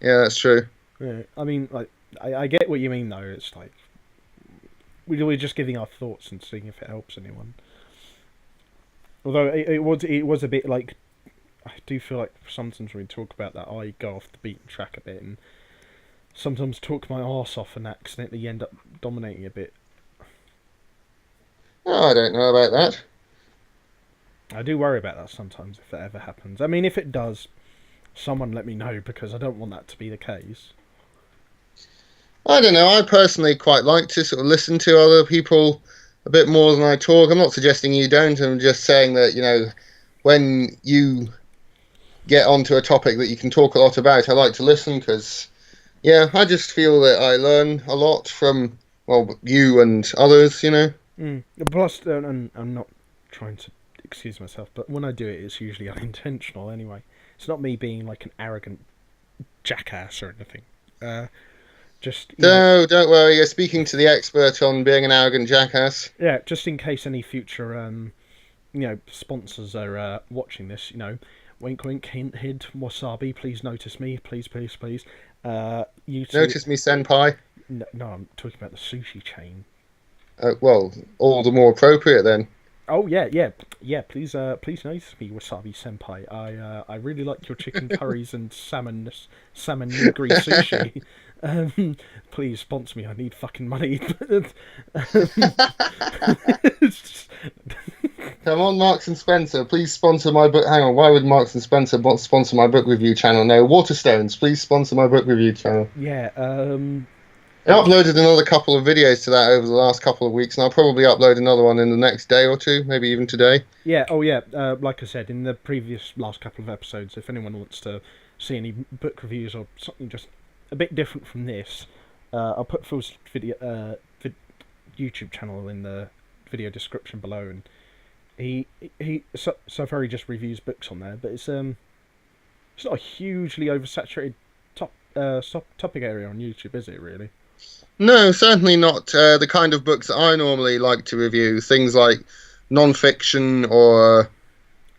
Yeah, that's true. Yeah, I mean, like, I get what you mean though. It's like we're just giving our thoughts and seeing if it helps anyone. Although it was a bit like, I do feel like sometimes when we talk about that, I go off the beaten track a bit and sometimes talk my arse off and accidentally end up dominating a bit. Oh, I don't know about that. I do worry about that sometimes if that ever happens. I mean, if it does, someone let me know because I don't want that to be the case. I don't know. I personally quite like to sort of listen to other people a bit more than I talk. I'm not suggesting you don't. I'm just saying that, you know, when you get onto a topic that you can talk a lot about, I like to listen because, yeah, I just feel that I learn a lot from, well, you and others, you know. Plus, and I'm not trying to excuse myself, but when I do it, it's usually unintentional anyway. It's not me being like an arrogant jackass or anything. Just No, don't worry. You're speaking to the expert on being an arrogant jackass. yeah, just in case any future sponsors are watching this, you know, wink wink, hint hint, wasabi, please notice me, please please please. You two, Notice me, senpai. no, I'm talking about the sushi chain. Well, all the more appropriate then. Oh yeah. Please notice me, wasabi senpai. I really like your chicken curries and salmon nigiri sushi. Please sponsor me. I need fucking money. Come on, Marks and Spencer, please sponsor my book. Hang on, why would Marks and Spencer sponsor my book review channel? No, Waterstones, please sponsor my book review channel. Yeah. I uploaded another couple of videos to that over the last couple of weeks, and I'll probably upload another one in the next day or two, maybe even today. Yeah. Oh yeah. Like I said in the previous last couple of episodes, if anyone wants to see any book reviews or something just a bit different from this, I'll put Phil's video YouTube channel in the video description below, and so far he just reviews books on there, but it's not a hugely oversaturated topic area on YouTube, is it really? No, certainly not the kind of books that I normally like to review. Things like non-fiction or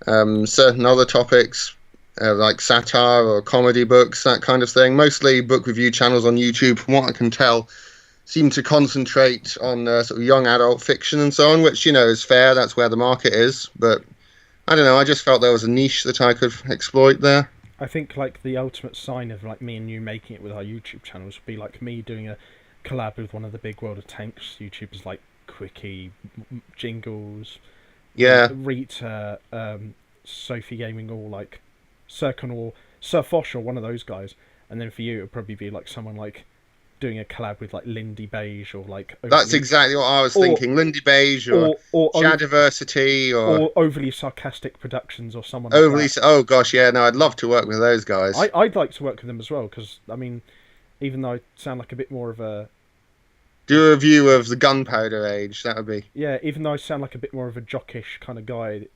certain other topics like satire or comedy books, that kind of thing. Mostly book review channels on YouTube, from what I can tell, seem to concentrate on sort of young adult fiction and so on, which, you know, is fair. That's where the market is. But I don't know. I just felt there was a niche that I could exploit there. I think like the ultimate sign of like me and you making it with our YouTube channels would be like me doing a collab with one of the big World of Tanks YouTubers like Quickie, Jingles, Yeah, Rita, Sophie Gaming, all like Circon or Sir Fosh or one of those guys. And then for you, it would probably be like someone like doing a collab with like Lindy Beige or like that's exactly what I was thinking. Lindy Beige or Shadiversity or overly sarcastic productions or someone overly. like that. Oh gosh, yeah, no, I'd love to work with those guys. I'd like to work with them as well because I mean, even though I sound like a bit more of a do a review of the Gunpowder Age. That would be even though I sound like a bit more of a jockish kind of guy,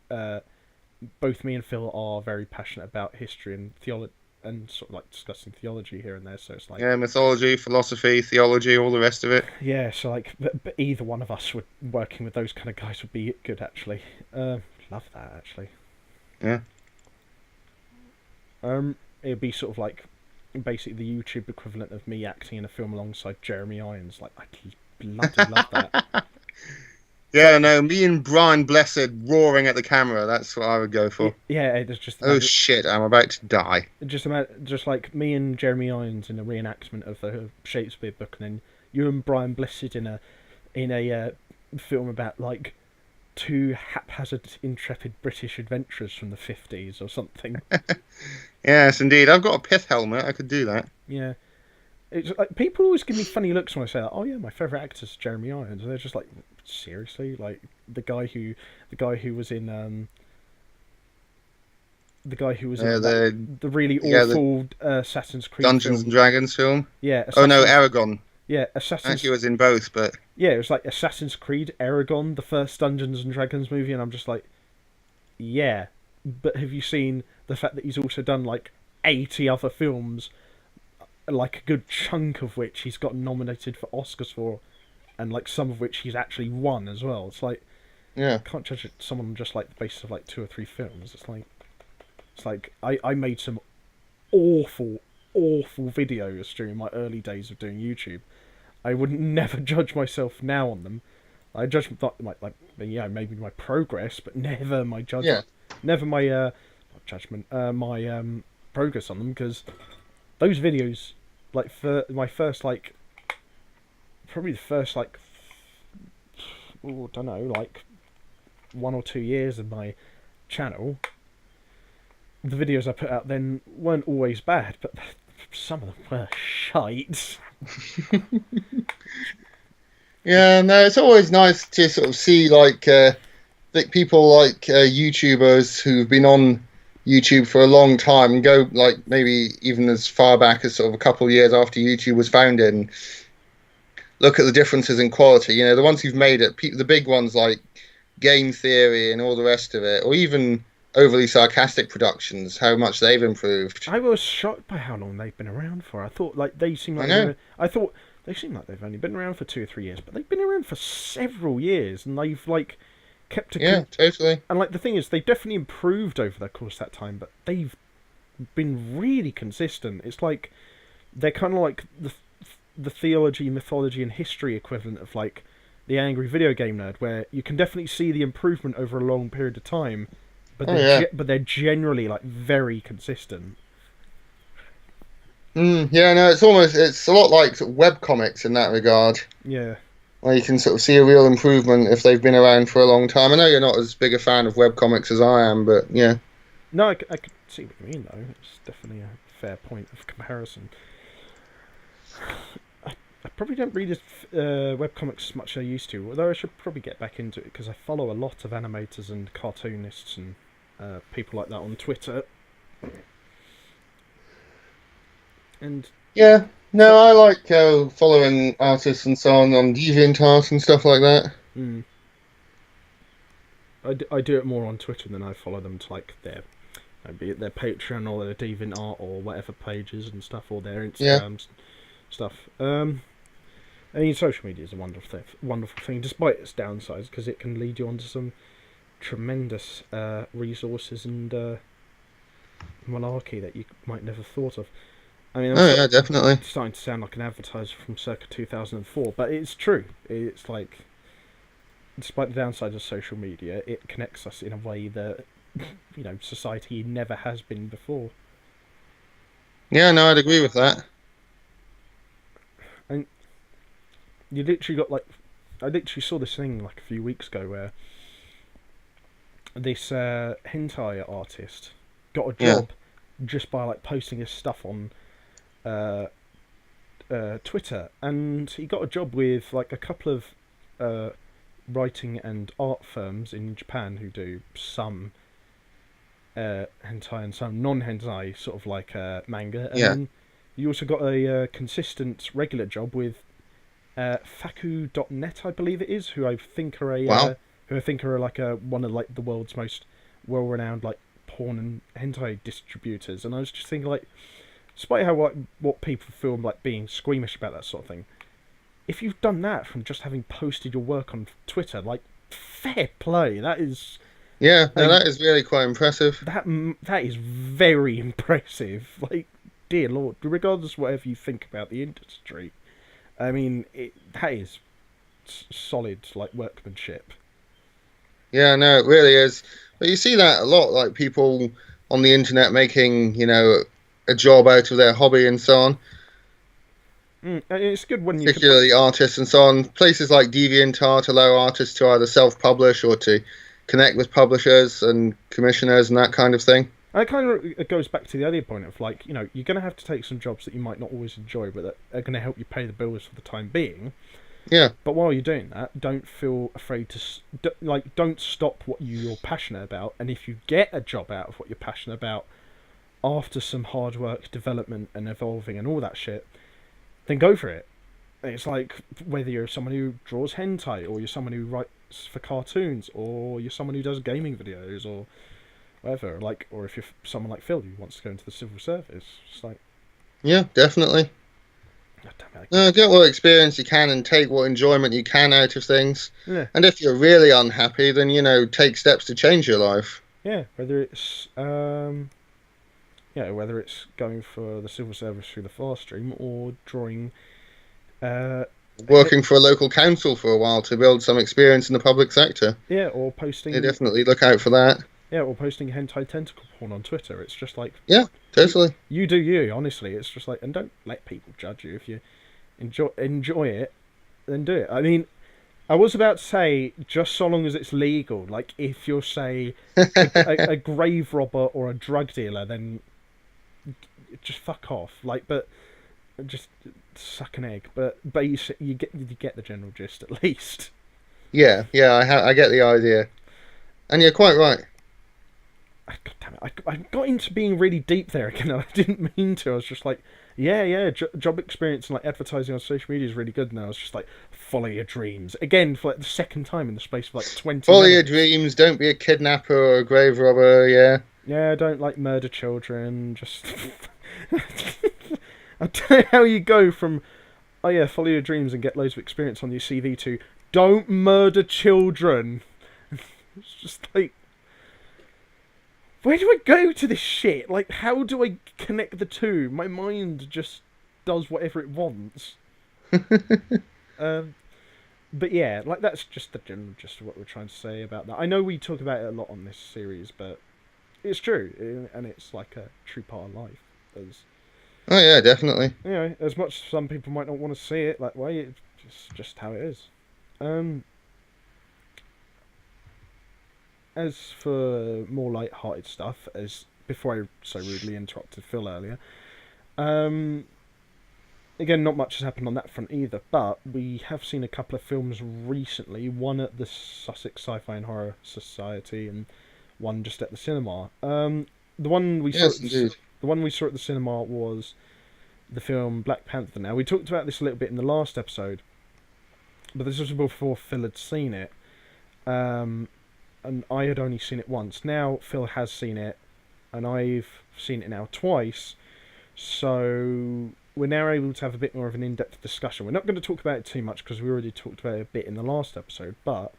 both me and Phil are very passionate about history and theology, and sort of like discussing theology here and there. So it's like, Yeah, mythology, philosophy, theology, all the rest of it. yeah, so like, but either one of us would working with those kind of guys would be good actually. Love that actually. Yeah. It'd be sort of like basically the YouTube equivalent of me acting in a film alongside Jeremy Irons. Like, I bloody love that. Yeah, no, me and Brian Blessed roaring at the camera. That's what I would go for. Yeah, it's just Oh shit, I'm about to die. just like me and Jeremy Irons in a reenactment of the Shakespeare book, and then you and Brian Blessed in a film about like two haphazard, intrepid British adventurers from the 50s or something. Yes, indeed. I've got a pith helmet. I could do that. Yeah, it's like people always give me funny looks when I say that. Oh yeah, my favorite actor is Jeremy Irons, and they're just like, seriously, like the guy who was in the guy who was in the really the awful Assassin's Creed Dungeons film. and Dragons film. Yeah, Oh no, Aragon. Yeah, I think he was in both, but yeah, it was like Assassin's Creed, Aragon, the first Dungeons and Dragons movie, and I'm just like, yeah, but have you seen the fact that he's also done like 80 other films, like a good chunk of which he's got nominated for Oscars for, and like some of which he's actually won as well. It's like, yeah, I can't judge someone just like the basis of like 2 or 3 films. It's like I made some awful, awful videos during my early days of doing YouTube. I would never judge myself now on them. I judge yeah, maybe my progress, but never my judgment. yeah, Never my not judgment, my progress on them, because those videos, like for my first like, probably the first like, oh, I don't know, like 1 or 2 years of my channel, the videos I put out then weren't always bad, but some of them were shite. yeah. No, it's always nice to sort of see like people like YouTubers who've been on YouTube for a long time and go like maybe even as far back as sort of a couple of years after YouTube was founded, and look at the differences in quality. You know, the ones who've made it, the big ones like Game Theory and all the rest of it, or even overly sarcastic productions, how much they've improved. I was shocked by how long they've been around for. I thought like they seemed like I thought they seem like they've only been around for 2 or 3 years, but they've been around for several years, and they've like kept a Yeah, totally. and like the thing is, they definitely improved over the course of that time, but they've been really consistent. It's like they're kind of like the theology, mythology, and history equivalent of like the angry video game nerd, where you can definitely see the improvement over a long period of time, but they're generally like very consistent. Yeah, no, it's a lot like sort of web comics in that regard, Yeah. where you can sort of see a real improvement if they've been around for a long time. I know you're not as big a fan of web comics as I am, but yeah. No, I could see what you mean though. It's definitely a fair point of comparison. I probably don't read webcomics as much as I used to, although I should probably get back into it because I follow a lot of animators and cartoonists and people like that on Twitter. And Yeah, no, I like following artists and so on DeviantArt and stuff like that. I do it more on Twitter than I follow them to like be it their Patreon or their DeviantArt or whatever pages and stuff, or their Instagrams stuff. I mean, social media is a wonderful thing, despite its downsides, because it can lead you onto some tremendous resources and malarkey that you might never thought of. I mean, Yeah, definitely. It's starting to sound like an advertiser from circa 2004, but it's true. It's like, despite the downsides of social media, it connects us in a way that society never has been before. Yeah, no, I'd agree with that. And you literally got like, I literally saw this thing like a few weeks ago where this hentai artist got a job just by like posting his stuff on Twitter, and he got a job with like a couple of writing and art firms in Japan who do some hentai and some non-hentai, sort of like manga. And then you also got a consistent regular job with Faku.net, I believe it is, who I think are like one of like the world's most well-renowned like porn and hentai distributors, and I was just thinking like, despite how what people feel like being squeamish about that sort of thing, if you've done that from just having posted your work on Twitter, like, fair play. That is Yeah, no, that is really quite impressive. that is very impressive. Like, dear Lord, regardless of whatever you think about the industry, I mean, that is solid like workmanship. Yeah, no, it really is. But you see that a lot, like people on the internet making, a job out of their hobby and so on, And it's good when you can. particularly artists and so on. Places like DeviantArt allow artists to either self-publish or to connect with publishers and commissioners and that kind of thing. And it kind of it goes back to the earlier point of like, you're going to have to take some jobs that you might not always enjoy, but that are going to help you pay the bills for the time being. Yeah, But while you're doing that, don't feel afraid to don't stop what you're passionate about. And if you get a job out of what you're passionate about after some hard work, development, and evolving and all that shit, then go for it. It's like whether you're someone who draws hentai, or you're someone who writes for cartoons, or you're someone who does gaming videos, or whatever. Like, or if you're someone like Phil who wants to go into the civil service, it's like, yeah, definitely. oh, damn it, No, get what experience you can and take what enjoyment you can out of things. yeah, And if you're really unhappy, then, take steps to change your life. yeah. Whether it's going for the civil service through the far stream or drawing, uh, Working for a local council for a while to build some experience in the public sector. yeah, or posting, You definitely look out for that. yeah, or posting hentai tentacle porn on Twitter. It's just like, Yeah, totally. you do you. Honestly, it's just like, and don't let people judge you. If you enjoy it, then do it. I mean, I was about to say, just so long as it's legal. Like, if you're, say, a grave robber or a drug dealer, then just fuck off. Like, but just suck an egg. But you get the general gist at least. Yeah, I get the idea. And you're quite right. God damn it! I got into being really deep there again. And I didn't mean to. I was just like, yeah. Job experience and like advertising on social media is really good. And I was just like, follow your dreams again for like the second time in the space of like 20 Follow minutes. your dreams. Don't be a kidnapper or a grave robber. Yeah. Yeah, don't like murder children. Just I don't know how you go from, oh yeah, follow your dreams and get loads of experience on your CV to don't murder children. It's just like, where do I go to this shit? Like, how do I connect the two? My mind just does whatever it wants. But yeah, like that's just the general gist of what we're trying to say about that. I know we talk about it a lot on this series, but it's true, and it's like a true part of life. As Oh yeah, definitely. as much as some people might not want to see it that way, it's just how it is. Um, as for more light-hearted stuff, as before I so rudely interrupted Phil earlier, um, again, not much has happened on that front either, but we have seen a couple of films recently. One at the Sussex Sci-Fi and Horror Society, and one just at the cinema. The one we saw, Yes, indeed. the one we saw at the cinema was the film Black Panther. Now we talked about this a little bit in the last episode, but this was before Phil had seen it, and I had only seen it once. Now Phil has seen it, and I've seen it now twice. So we're now able to have a bit more of an in-depth discussion. We're not going to talk about it too much because we already talked about it a bit in the last episode, but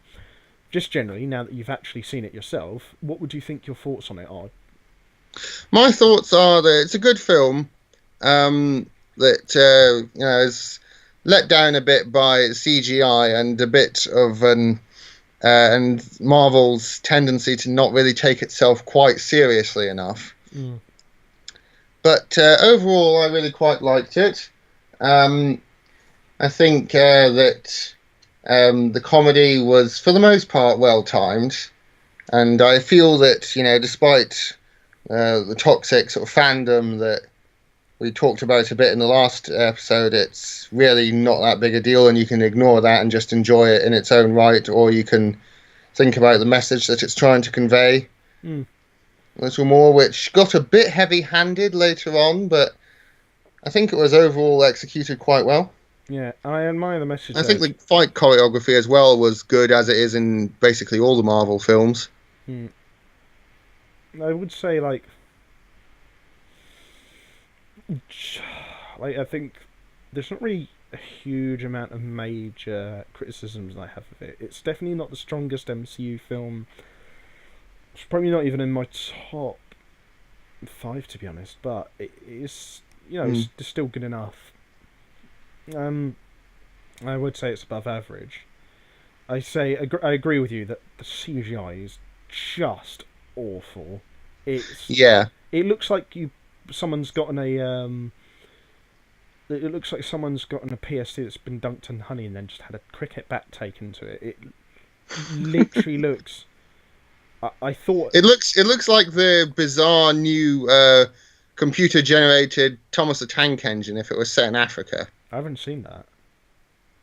just generally, now that you've actually seen it yourself, what would you think your thoughts on it are? My thoughts are that it's a good film. That is let down a bit by CGI and a bit of an and Marvel's tendency to not really take itself quite seriously enough. Mm. But overall, I really quite liked it. I think that the comedy was, for the most part, well timed, and I feel that despite the toxic sort of fandom that we talked about a bit in the last episode, it's really not that big a deal, and you can ignore that and just enjoy it in its own right, or you can think about the message that it's trying to convey a little more, which got a bit heavy-handed later on, but I think it was overall executed quite well. Yeah, I admire the message. I think the fight choreography as well was good, as it is in basically all the Marvel films. I would say I think there's not really a huge amount of major criticisms I have of it. It's definitely not the strongest MCU film. It's probably not even in my top five, to be honest. But it is, Mm. it's still good enough. Um, I would say it's above average. I agree with you that the CGI is just awful. It's Yeah, it looks like someone's gotten a it looks like someone's gotten a PSD that's been dunked in honey and then just had a cricket bat taken to it. It literally looks. I thought it looks like the bizarre new computer generated Thomas the Tank Engine if it was set in Africa. I haven't seen that.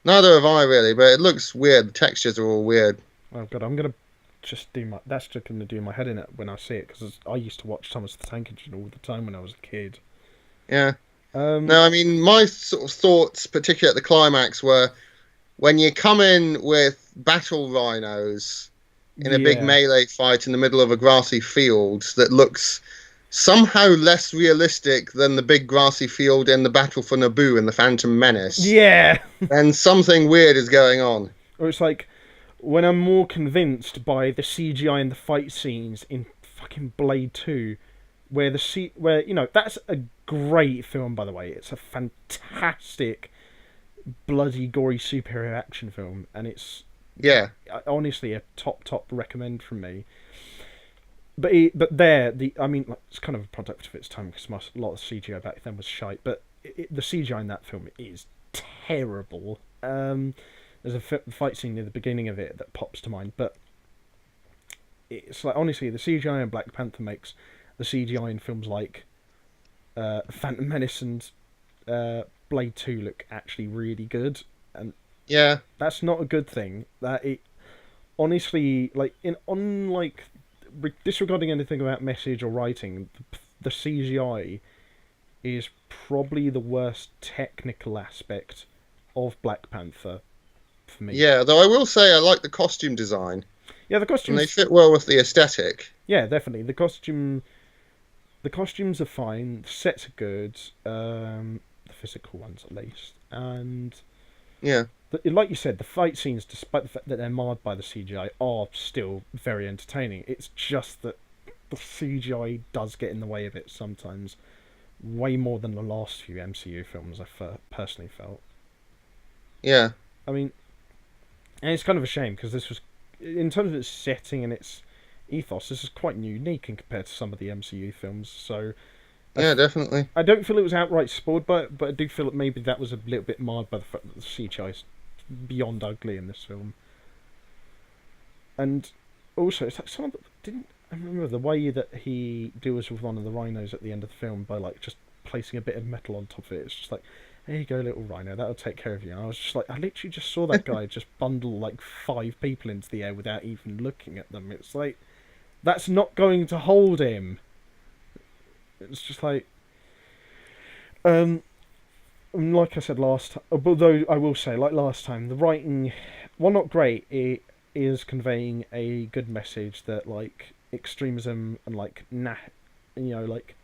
Neither have I really, but it looks weird. The textures are all weird. Oh god, I'm gonna just do my. That's just gonna do my head in it when I see it because I used to watch Thomas the Tank Engine all the time when I was a kid. Yeah. Um, No, I mean my sort of thoughts, particularly at the climax, were when you come in with battle rhinos in a big yeah, melee fight in the middle of a grassy field that looks somehow less realistic than the big grassy field in the Battle for Naboo in the Phantom Menace, yeah. then something weird is going on. Or it's like when I'm more convinced by the CGI and the fight scenes in fucking Blade 2, where that's a great film, by the way. It's a fantastic bloody gory superhero action film, and it's Yeah, honestly a top recommend from me. But there, I mean, like, it's kind of a product of its time because a lot of CGI back then was shite. But the CGI in that film is terrible. There's a fight scene near the beginning of it that pops to mind, but it's like honestly, the CGI in Black Panther makes the CGI in films like Phantom Menace and Blade 2 look actually really good, and yeah, that's not a good thing. That it honestly, like in unlike disregarding anything about message or writing, the CGI is probably the worst technical aspect of Black Panther for me. yeah. Though I will say I like the costume design, Yeah, the and they costumes. fit well with the aesthetic. Yeah, definitely the costumes are fine. The sets are good. The physical ones at least, and Yeah, like you said, the fight scenes, despite the fact that they're marred by the CGI, are still very entertaining. It's just that the CGI does get in the way of it sometimes, way more than the last few MCU films I personally felt. yeah, I mean, and it's kind of a shame because this was, in terms of its setting and its ethos, this is quite unique in compared to some of the MCU films. So yeah, definitely. I don't feel it was outright spoiled by it, but I do feel that maybe that was a little bit marred by the fact that the CGI is beyond ugly in this film. And also, it's like some of the, didn't I remember the way that he deals with one of the rhinos at the end of the film by like just placing a bit of metal on top of it. It's just like, there you go, little rhino, that'll take care of you. And I was just like, I literally just saw that guy just bundle like 5 people into the air without even looking at them. It's like, that's not going to hold him. It's just like, um, like I said last time, although I will say, like last time, the writing, while not great, it is conveying a good message that like extremism and like like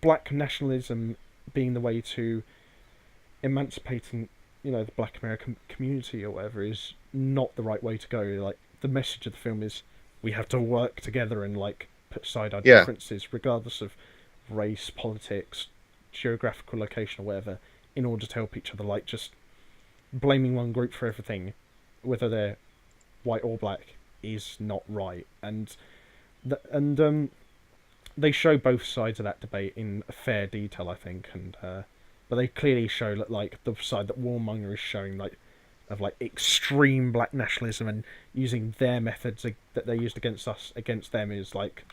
black nationalism being the way to emancipating the black American community or whatever is not the right way to go. Like the message of the film is we have to work together and like put aside our Yeah, differences, regardless of race, politics, geographical location, or whatever, in order to help each other. Like just blaming one group for everything, whether they're white or black, is not right. And they show both sides of that debate in a fair detail, I think. And but they clearly show that like the side that Warmonger is showing, like of like extreme black nationalism and using their methods that they used against us against them is like,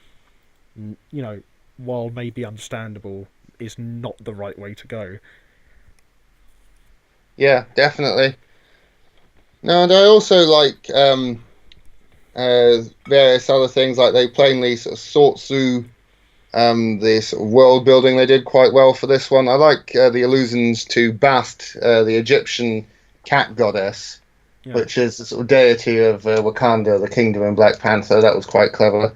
while maybe understandable, is not the right way to go. yeah, definitely. No, and I also like various other things. Like they plainly sort of sort through the sort of world building they did quite well for this one. I like the allusions to Bast, the Egyptian cat goddess, Yeah, which is the sort of deity of Wakanda, the kingdom in Black Panther. That was quite clever.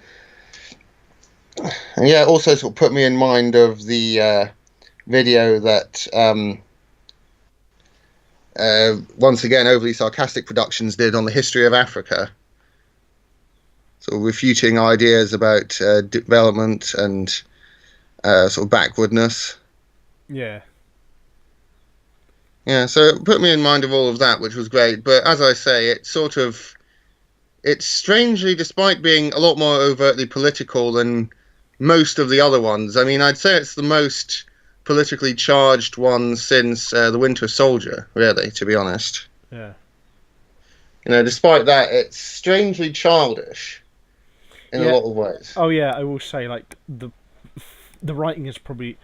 And yeah, it also sort of put me in mind of the video that once again overly sarcastic productions did on the history of Africa, sort of refuting ideas about development and sort of backwardness. Yeah. Yeah, so it put me in mind of all of that, which was great. But as I say, it's strangely, despite being a lot more overtly political than most of the other ones. I mean, I'd say it's the most politically charged one since The Winter Soldier, really, to be honest. Yeah. Despite that, it's strangely childish in a Yeah. lot of ways. Oh yeah, I will say like the writing is probably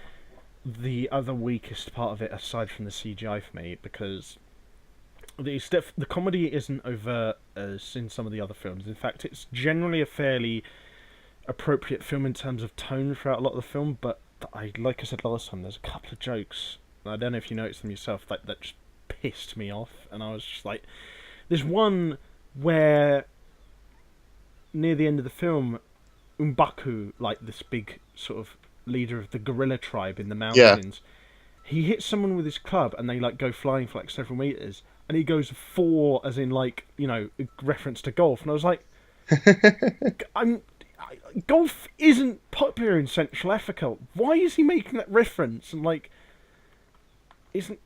the other weakest part of it aside from the CGI for me because the comedy isn't overt as in some of the other films. In fact, it's generally a fairly appropriate film in terms of tone throughout a lot of the film. But like I said last time, there's a couple of jokes. I don't know if you noticed them yourself. Like that just pissed me off, and I was just like, there's one where near the end of the film, Umbaku, like this big sort of leader of the gorilla tribe in the Yeah. mountains, he hits someone with his club and they like go flying for like several meters, and he goes four, as in like a reference to golf, and I was like, I'm. Golf isn't popular in Central Africa. Why is he making that reference? And like, isn't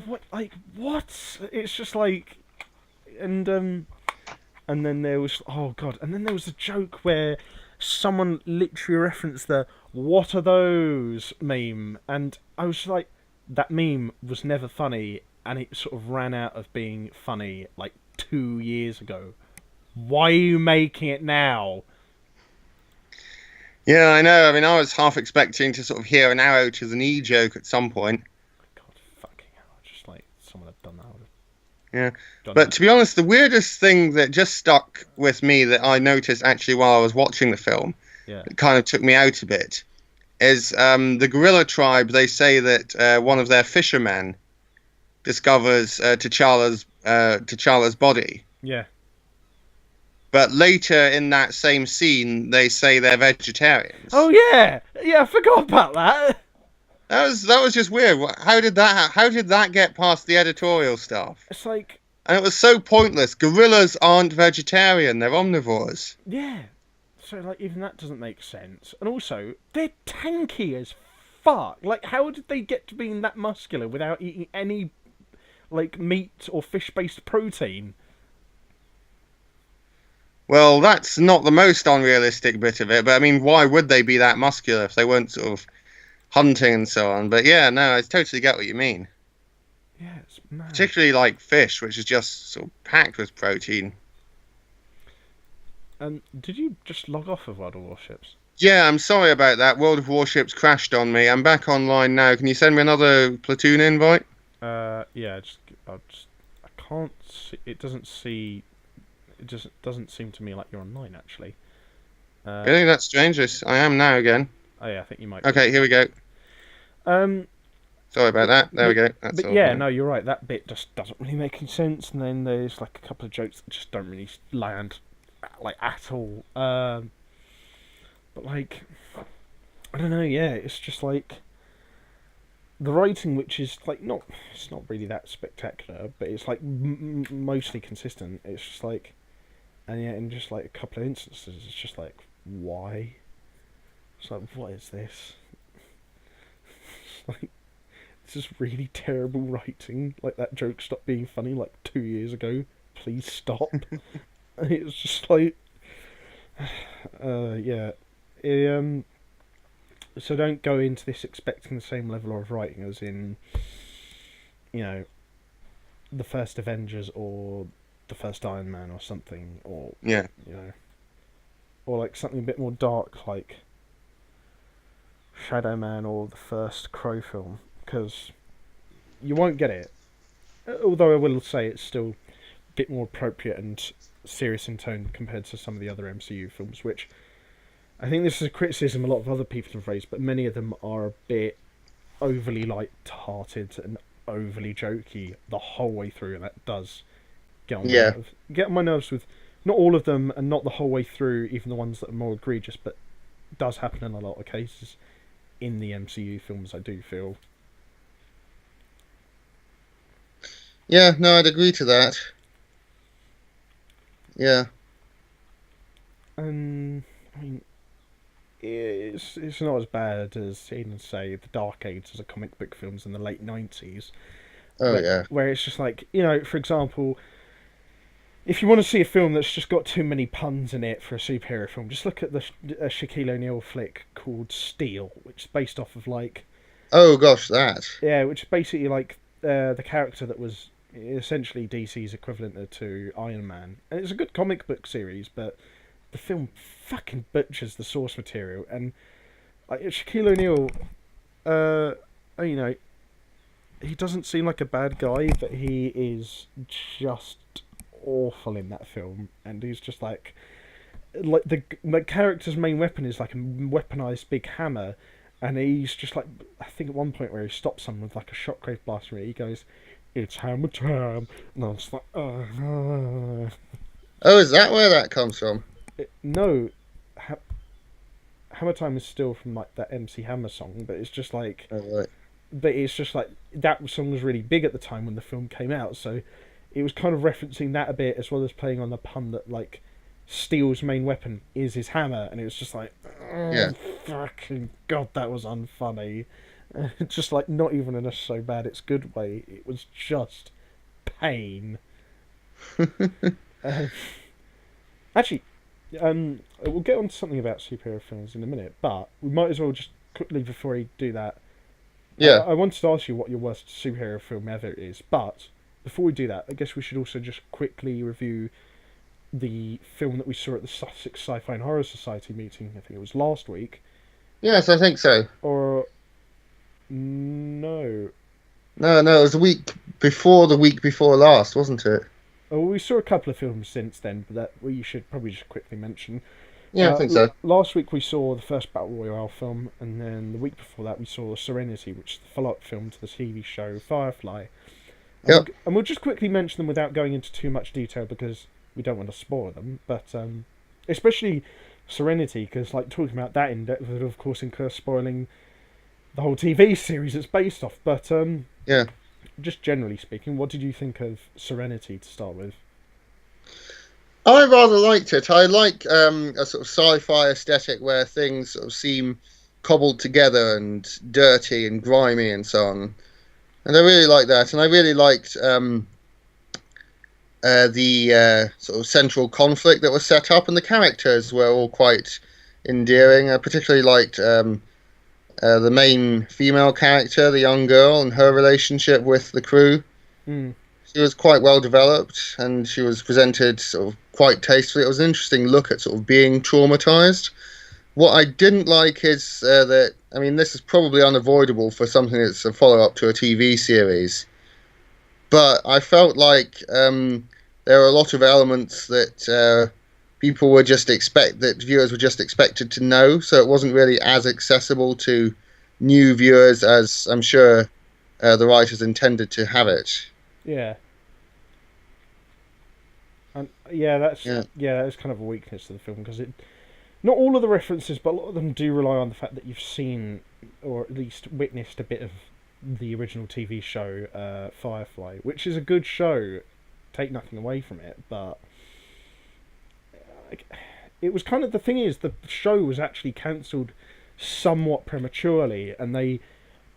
what like what? It's just like, and and then there was and then there was a joke where someone literally referenced the "What are those?" meme, and I was like, that meme was never funny, and it sort of ran out of being funny like 2 years ago. Why are you making it now? Yeah, I know. I mean, I was half expecting to sort of hear an arrow to the knee joke at some point. God fucking hell! Just like someone had done that. Yeah. Done But that. to be honest, the weirdest thing that just stuck with me that I noticed actually while I was watching the film, Yeah. it kind of took me out a bit, is the gorilla tribe. They say that one of their fishermen discovers T'Challa's body. Yeah. But later in that same scene, they say they're vegetarians. Oh yeah. Yeah. I forgot about that. That was just weird. How did that get past the editorial staff? It's like, And it was so pointless. Gorillas aren't vegetarian; they're omnivores. yeah. So like even that doesn't make sense. And also, they're tanky as fuck. Like how did they get to being that muscular without eating any like meat or fish-based protein? Well, that's not the most unrealistic bit of it, but I mean, why would they be that muscular if they weren't sort of hunting and so on? But yeah, no, I totally get what you mean. Yeah, it's mad. Particularly like fish, which is just sort of packed with protein. Did you just log off of World of Warships? Yeah, I'm sorry about that. World of Warships crashed on me. I'm back online now. Can you send me another platoon invite? Yeah. I can't see. It doesn't see. It just doesn't seem to me like you're online actually. Really? That's strange. I am now again. Oh yeah, I think you might. Okay, here we go. Um, Sorry about that. There we but, go. That's but all. yeah, no, you're right. That bit just doesn't really make any sense, and then there's like a couple of jokes that just don't really land, like at all. But like, I don't know. Yeah, it's just like the writing, which is like it's not really that spectacular, but it's like mostly consistent. It's just like, and yeah, in just like a couple of instances, it's just like, why? It's like, what is this? Like, this is really terrible writing. Like that joke stopped being funny like 2 years ago. Please stop. And it's just like, yeah. So don't go into this expecting the same level of writing as in, the first Avengers or the first Iron Man or something, or Yeah. or like something a bit more dark like Shadow Man or the first Crow film, because you won't get it. Although I will say it's still a bit more appropriate and serious in tone compared to some of the other MCU films, which I think this is a criticism a lot of other people have raised, but many of them are a bit overly light-hearted and overly jokey the whole way through, and that does get on my Yeah. nerves. Get on my nerves with not all of them, and not the whole way through, even the ones that are more egregious, but does happen in a lot of cases in the MCU films, I do feel. Yeah, no, I'd agree to that. Yeah. And I mean, it's not as bad as in say the Dark Ages of comic book films in the late 90s, Oh yeah. where it's just like, for example, if you want to see a film that's just got too many puns in it for a superhero film, just look at the Shaquille O'Neal flick called Steel, which is based off of like, Oh gosh, that. which is basically like the character that was essentially DC's equivalent to Iron Man, and it's a good comic book series, but the film fucking butchers the source material. And Shaquille O'Neal, uh, you know, he doesn't seem like a bad guy, but he is just awful in that film, and he's just like the character's main weapon is like a weaponized big hammer, and he's just like, I think at one point where he stops someone with like a shockwave blaster, he goes, "It's hammer time," and I was like, Oh, is that where that comes from? no, ha- hammer time is still from like that MC Hammer song, but it's just like, Oh, right. that song was really big at the time when the film came out, so it was kind of referencing that a bit as well as playing on the pun that like Steel's main weapon is his hammer, and it was just like, Yeah. oh, fucking god, that was unfunny. Just like not even in a so bad it's good way. It was just pain. Uh, actually, we'll get on to something about superhero films in a minute, but we might as well just quickly before we do that. Yeah. I wanted to ask you what your worst superhero film ever is, but before we do that, I guess we should also just quickly review the film that we saw at the Sussex Sci-Fi and Horror Society meeting. I think it was last week, Yes, I think so. or no? No, no, it was the week before last, wasn't it? Oh, we saw a couple of films since then, but that we should probably just quickly mention. Yeah, I think so. Last week we saw the first Battle Royale film, and then the week before that we saw Serenity, which is the follow-up film to the TV show Firefly. Yep. And we'll just quickly mention them without going into too much detail because we don't want to spoil them. But especially Serenity, because like talking about that in depth would of course incur spoiling the whole TV series it's based off. But Yeah. just generally speaking, what did you think of Serenity to start with? I rather liked it. I like a sort of sci-fi aesthetic where things sort of seem cobbled together and dirty and grimy and so on. And I really like that. And I really liked the sort of central conflict that was set up, and the characters were all quite endearing. I particularly liked the main female character, the young girl, and her relationship with the crew. Mm. She was quite well developed, and she was presented sort of quite tastefully. It was an interesting look at sort of being traumatized. What I didn't like is that, I mean, this is probably unavoidable for something that's a follow-up to a TV series, but I felt like there were a lot of elements that viewers were just expected to know, so it wasn't really as accessible to new viewers as I'm sure the writers intended to have it. Yeah. And yeah, Yeah. that's kind of a weakness of the film because it not all of the references, but a lot of them do rely on the fact that you've seen or at least witnessed a bit of the original TV show Firefly, which is a good show. Take nothing away from it, but like, it was kind of the thing is the show was actually cancelled somewhat prematurely, and they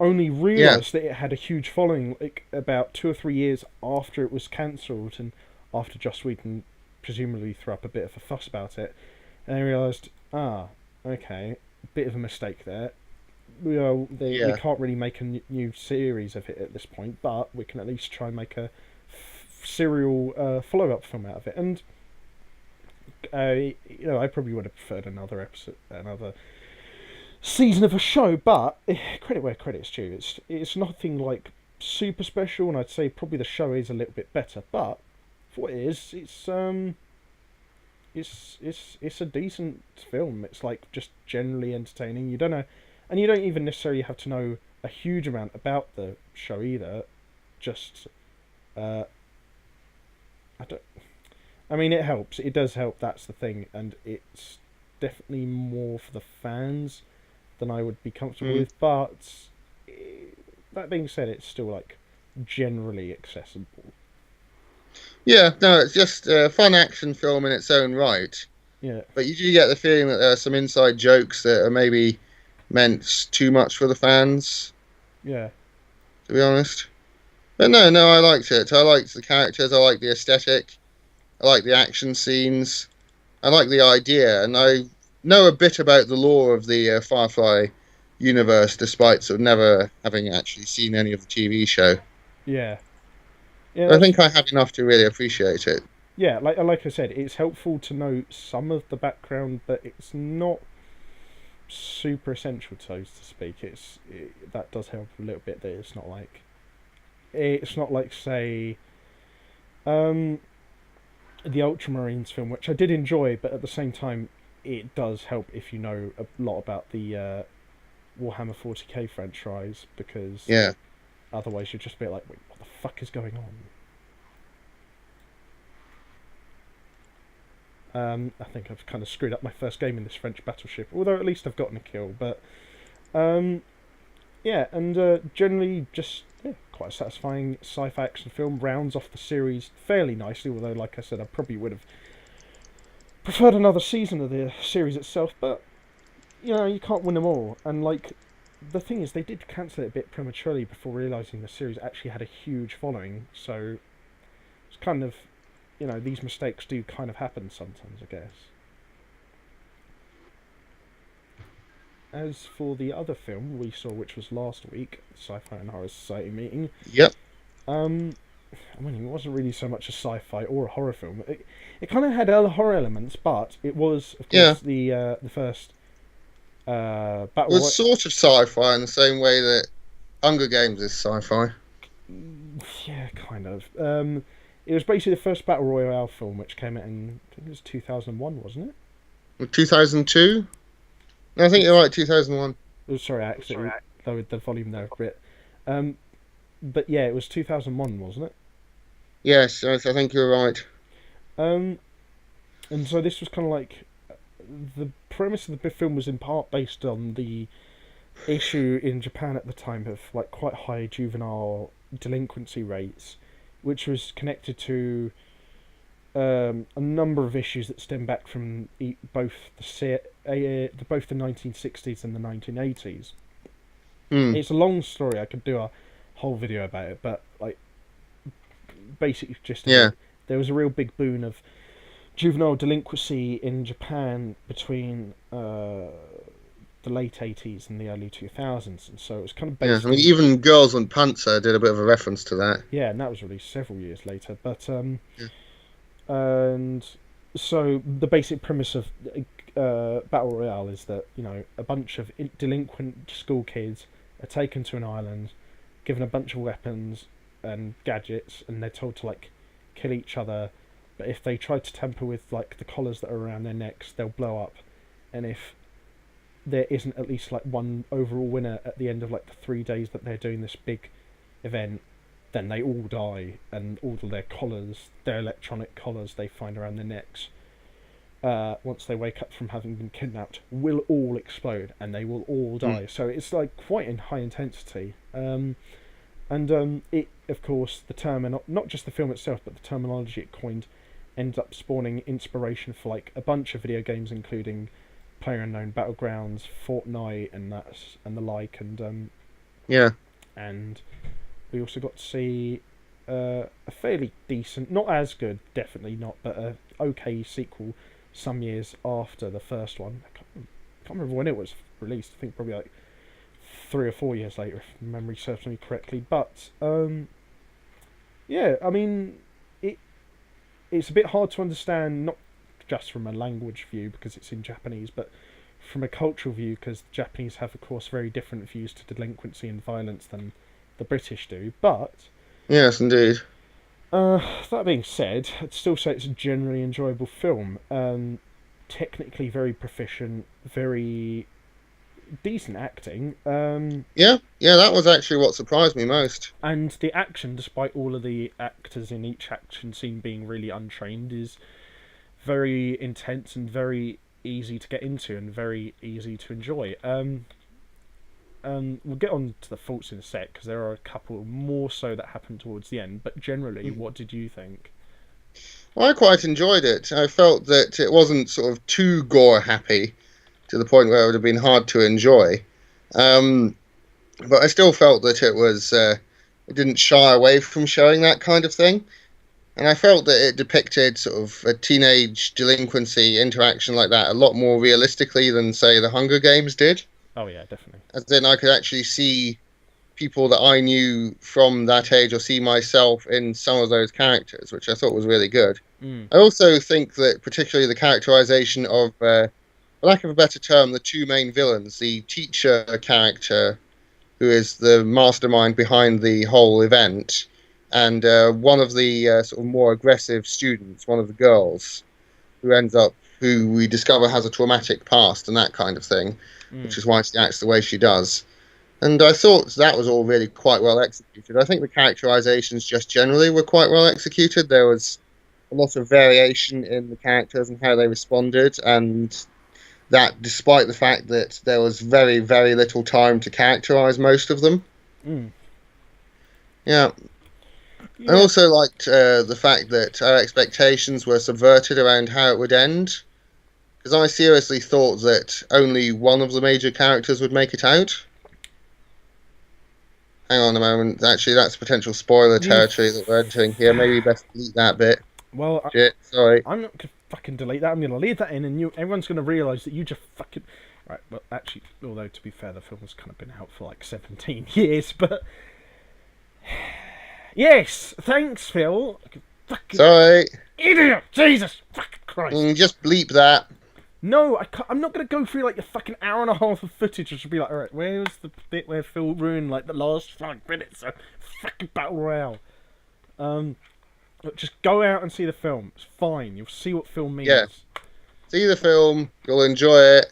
only Yeah. realised that it had a huge following like about 2 or 3 years after it was cancelled and after Joss Whedon presumably threw up a bit of a fuss about it, and they realised, okay, bit of a mistake there. We Yeah. can't really make a new series of it at this point, but we can at least try and make a serial follow-up film out of it. And I probably would have preferred another episode, another season of a show, but credit where credit's due. It's nothing like super special, and I'd say probably the show is a little bit better. But for what it is, it's a decent film. It's like just generally entertaining. You don't know, and you don't even necessarily have to know a huge amount about the show either. Just I don't. I mean, it helps. It does help. That's the thing, and it's definitely more for the fans than I would be comfortable Mm. with. But that being said, it's still like generally accessible. Yeah, no, it's just a fun action film in its own right. Yeah, But you do get the feeling that there are some inside jokes that are maybe meant too much for the fans, yeah, to be honest. But no, I liked it. I liked the characters. I liked the aesthetic. I liked the action scenes. I like the idea, and I know a bit about the lore of the Firefly universe, despite sort of never having actually seen any of the TV show. yeah, yeah. But I That's think I have enough to really appreciate it. yeah. Like I said, it's helpful to know some of the background, but it's not super essential, so to speak. That does help a little bit. That it's not like say um the Ultramarines film, which I did enjoy, but at the same time, it does help if you know a lot about the Warhammer 40k franchise, because Yeah. otherwise you'd just be like, wait, what the fuck is going on? I think I've kind of screwed up my first game in this French battleship, although at least I've gotten a kill. But um, yeah, and generally just quite a satisfying sci-fi action film. Rounds off the series fairly nicely, although like I said, I probably would have preferred another season of the series itself. But you can't win them all. And like the thing is, they did cancel it a bit prematurely before realizing the series actually had a huge following. So it's kind of these mistakes do kind of happen sometimes, I guess. As for the other film we saw, which was last week, Sci-Fi and Horror Society meeting, Yep. um, I mean, it wasn't really so much a sci-fi or a horror film. It kind of had horror elements, but it was, of Yeah. course, the first It battle was royale. sort of sci-fi in the same way that Hunger Games is sci-fi. Yeah, kind of. It was basically the first battle royale film, which came out in, I think it was 2001, wasn't it? 2002? No, I think you're right. 2001. Oh, sorry, I accidentally lowered the volume there a bit. Um, but yeah, it was 2001, wasn't it? Yes, I think you're right. Um, and so this was kind of like the premise of the film was in part based on the issue in Japan at the time of like quite high juvenile delinquency rates, which was connected to a number of issues that stem back from both the 1960s and the 1980s. Hmm. It's a long story. I could do a whole video about it, but like basically just Yeah. there was a real big boon of juvenile delinquency in Japan between the late 80s and the early 2000s, and so it was kind of Yeah. based I mean, in even Girls on Panther did a bit of a reference to that. yeah, and that was released several years later. But Yeah. and so the basic premise of Battle Royale is that a bunch of delinquent school kids are taken to an island, given a bunch of weapons and gadgets, and they're told to like kill each other. But if they try to tamper with like the collars that are around their necks, they'll blow up. And if there isn't at least like one overall winner at the end of like the 3 days that they're doing this big event, then they all die, and all of their collars, their electronic collars they find around their necks, once they wake up from having been kidnapped, will all explode, and they will all Hmm. die. So it's like quite in high intensity. It, of course, the term, and not just the film itself, but the terminology it coined, ended up spawning inspiration for like a bunch of video games, including PlayerUnknown Battlegrounds, Fortnite, and the like, Yeah. and we also got to see a fairly decent, not as good, definitely not, but a okay sequel some years after the first one. I can't remember when it was released. I think probably like 3 or 4 years later, if memory serves me correctly. But yeah, I mean, it's a bit hard to understand, not just from a language view because it's in Japanese, but from a cultural view because the Japanese have, of course, very different views to delinquency and violence than the British do. But Yes, indeed. that being said, I'd still say it's a generally enjoyable film. Technically very proficient, very decent acting, Yeah. Yeah, that was actually what surprised me most. and the action, despite all of the actors in each action scene being really untrained, is very intense and very easy to get into and very easy to enjoy. We'll get on to the faults in a sec because there are a couple more so that happen towards the end. But generally, what did you think? Well, I quite enjoyed it. I felt that it wasn't sort of too gore happy to the point where it would have been hard to enjoy. Um, but I still felt that it didn't shy away from showing that kind of thing. And I felt that it depicted sort of a teenage delinquency interaction like that a lot more realistically than, say, the Hunger Games did. Oh yeah, definitely. As in, I could actually see people that I knew from that age or see myself in some of those characters, which I thought was really good. I also think that particularly the characterization of, for lack of a better term, the two main villains, the teacher character, who is the mastermind behind the whole event, and one of the sort of more aggressive students, one of the girls, who we discover has a traumatic past and that kind of thing, which is why she acts the way she does. And I thought that was all really quite well executed. I think the characterizations just generally were quite well executed. There was a lot of variation in the characters and how they responded, and that despite the fact that there was very, very little time to characterize most of them. Yeah. I also liked the fact that our expectations were subverted around how it would end, because I seriously thought that only one of the major characters would make it out. Hang on a moment. Actually, that's potential spoiler territory that we're entering here. Maybe best delete that bit. Well, Shit, sorry. I'm not gonna fucking delete that. I'm gonna leave that in, and everyone's gonna realise that you just fucking. Right. Well, actually, although to be fair, the film's kind of been out for like 17 years, but yes, thanks, Phil. Fucking Sorry. idiot! Jesus fucking Christ! Just bleep that. No, I'm not going to go through like the fucking hour and a half of footage and just be like, alright, where's the bit where Phil ruined like the last 5 minutes of fucking Battle Royale? Look, just go out and see the film. It's fine. You'll see what film means. Yeah. See the film. You'll enjoy it.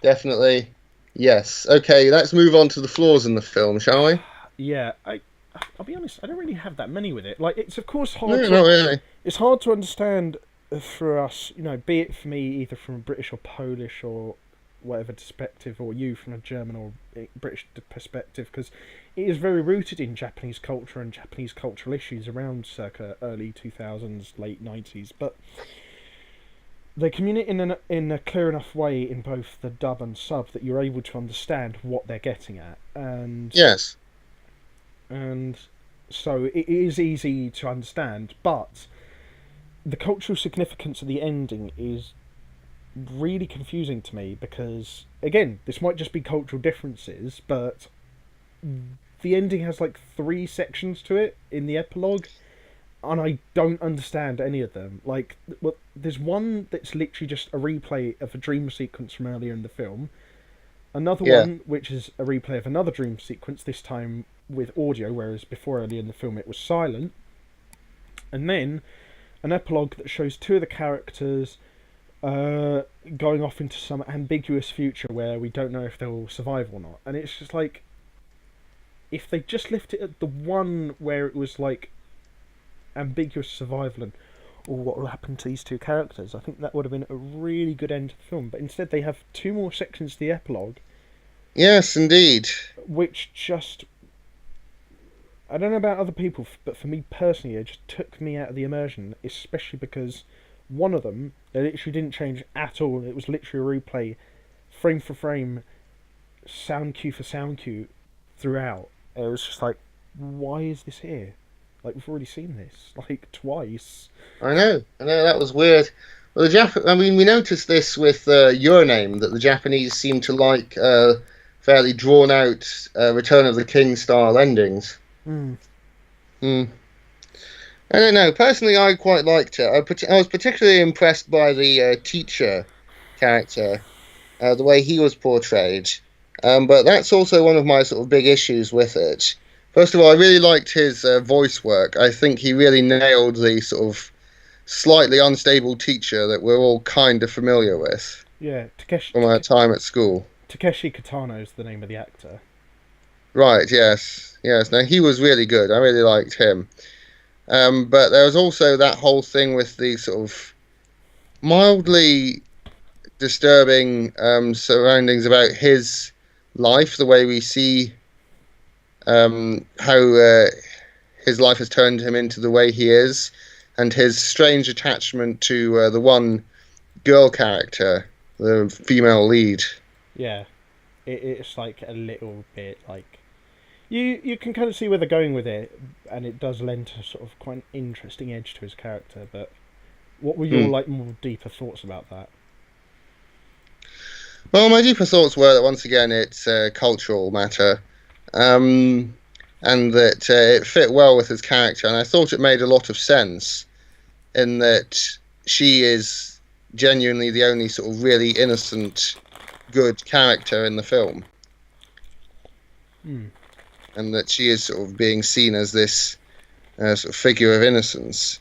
Definitely. Yes. Okay, let's move on to the flaws in the film, shall we? Yeah, I'll be honest, I don't really have that many with it. Like, it's of course hard No, not really. It's hard to understand for us, you know, be it for me either from a British or Polish or whatever perspective, or you from a German or British perspective, because it is very rooted in Japanese culture and Japanese cultural issues around circa early 2000s, late 90s, but they communicate in a clear enough way in both the dub and sub that you're able to understand what they're getting at, and yes, and so it is easy to understand, but the cultural significance of the ending is really confusing to me because, again, this might just be cultural differences, but the ending has like 3 sections to it in the epilogue, and I don't understand any of them. Like, well, there's one that's literally just a replay of a dream sequence from earlier in the film, another one which is a replay of another dream sequence, this time with audio, whereas before earlier in the film it was silent, and then an epilogue that shows 2 of the characters going off into some ambiguous future where we don't know if they'll survive or not. And it's just like, if they just left it at the one where it was like ambiguous survival and what will happen to these 2 characters, I think that would have been a really good end to the film. But instead they have 2 more sections of the epilogue. Yes, indeed. Which just, I don't know about other people, but for me personally, it just took me out of the immersion, especially because one of them, they literally didn't change at all. It was literally a replay, frame for frame, sound cue for sound cue, throughout. It was just like, why is this here? Like, we've already seen this, like, twice. I know, that was weird. Well, we noticed this with Your Name, that the Japanese seem to like fairly drawn-out Return of the King style endings. I don't know. Personally, I quite liked it. I was particularly impressed by the teacher character, the way he was portrayed. But that's also one of my sort of big issues with it. First of all, I really liked his voice work. I think he really nailed the sort of slightly unstable teacher that we're all kind of familiar with. Yeah, Takeshi. From our time at school. Takeshi Kitano is the name of the actor. Right, yes. No, he was really good. I really liked him. But there was also that whole thing with the sort of mildly disturbing surroundings about his life, the way we see how his life has turned him into the way he is, and his strange attachment to the one girl character, the female lead. Yeah, it's like a little bit like you can kind of see where they're going with it, and it does lend to sort of quite an interesting edge to his character. But what were your Hmm. like more deeper thoughts about that? Well, my deeper thoughts were that once again it's a cultural matter, um, and that it fit well with his character, and I thought it made a lot of sense in that she is genuinely the only sort of really innocent, good character in the film, Hmm. and that she is sort of being seen as this sort of figure of innocence.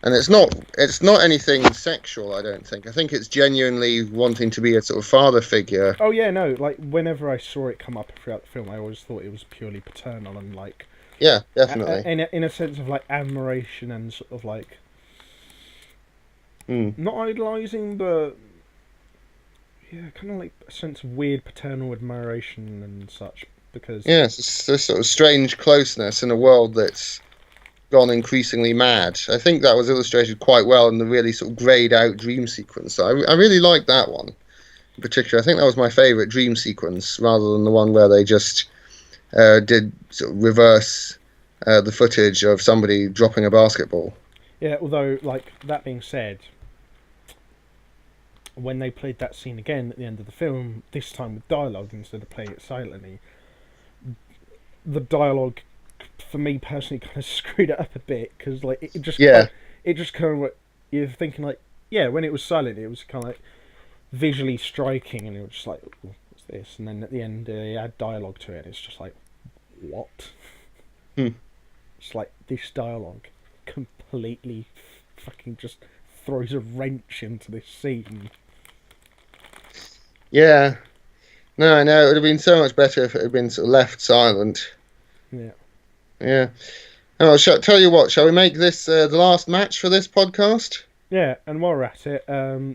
And it's not anything sexual, I don't think. I think it's genuinely wanting to be a sort of father figure. Oh yeah, no. Like whenever I saw it come up throughout the film, I always thought it was purely paternal and like Yeah, definitely. in a sense of like admiration and sort of like Mm. not idolizing, but yeah, kind of like a sense of weird paternal admiration and such. Because Yes, it's this sort of strange closeness in a world that's gone increasingly mad. I think that was illustrated quite well in the really sort of greyed out dream sequence. I really liked that one in particular. I think that was my favourite dream sequence, rather than the one where they just did sort of reverse the footage of somebody dropping a basketball. yeah, although like that being said, when they played that scene again at the end of the film, this time with dialogue instead of playing it silently, the dialogue for me personally kind of screwed it up a bit because like Yeah, it just kind of like you're thinking like yeah when it was silent it was kind of like visually striking and it was just like "Oh, what's this?" And then at the end they add dialogue to it and it's just like what? Hmm. It's like this dialogue completely fucking just throws a wrench into this scene. yeah. No, I know. It would have been so much better if it had been sort of left silent. Yeah. Yeah. Oh, tell you what, shall we make this the last match for this podcast? Yeah, and while we're at it,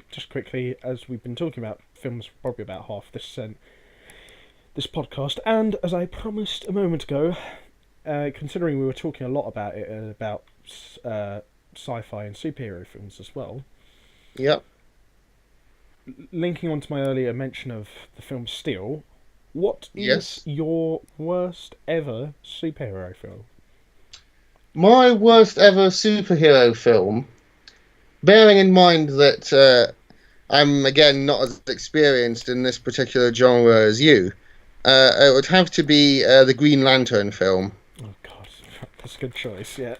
just quickly, as we've been talking about films for probably about half this podcast, and as I promised a moment ago, considering we were talking a lot about it, about sci-fi and superhero films as well, Yep. linking on to my earlier mention of the film Steel, what is Yes. your worst ever superhero film? My worst ever superhero film, bearing in mind that I'm again not as experienced in this particular genre as you, it would have to be the Green Lantern film. Oh God, that's a good choice. Yeah.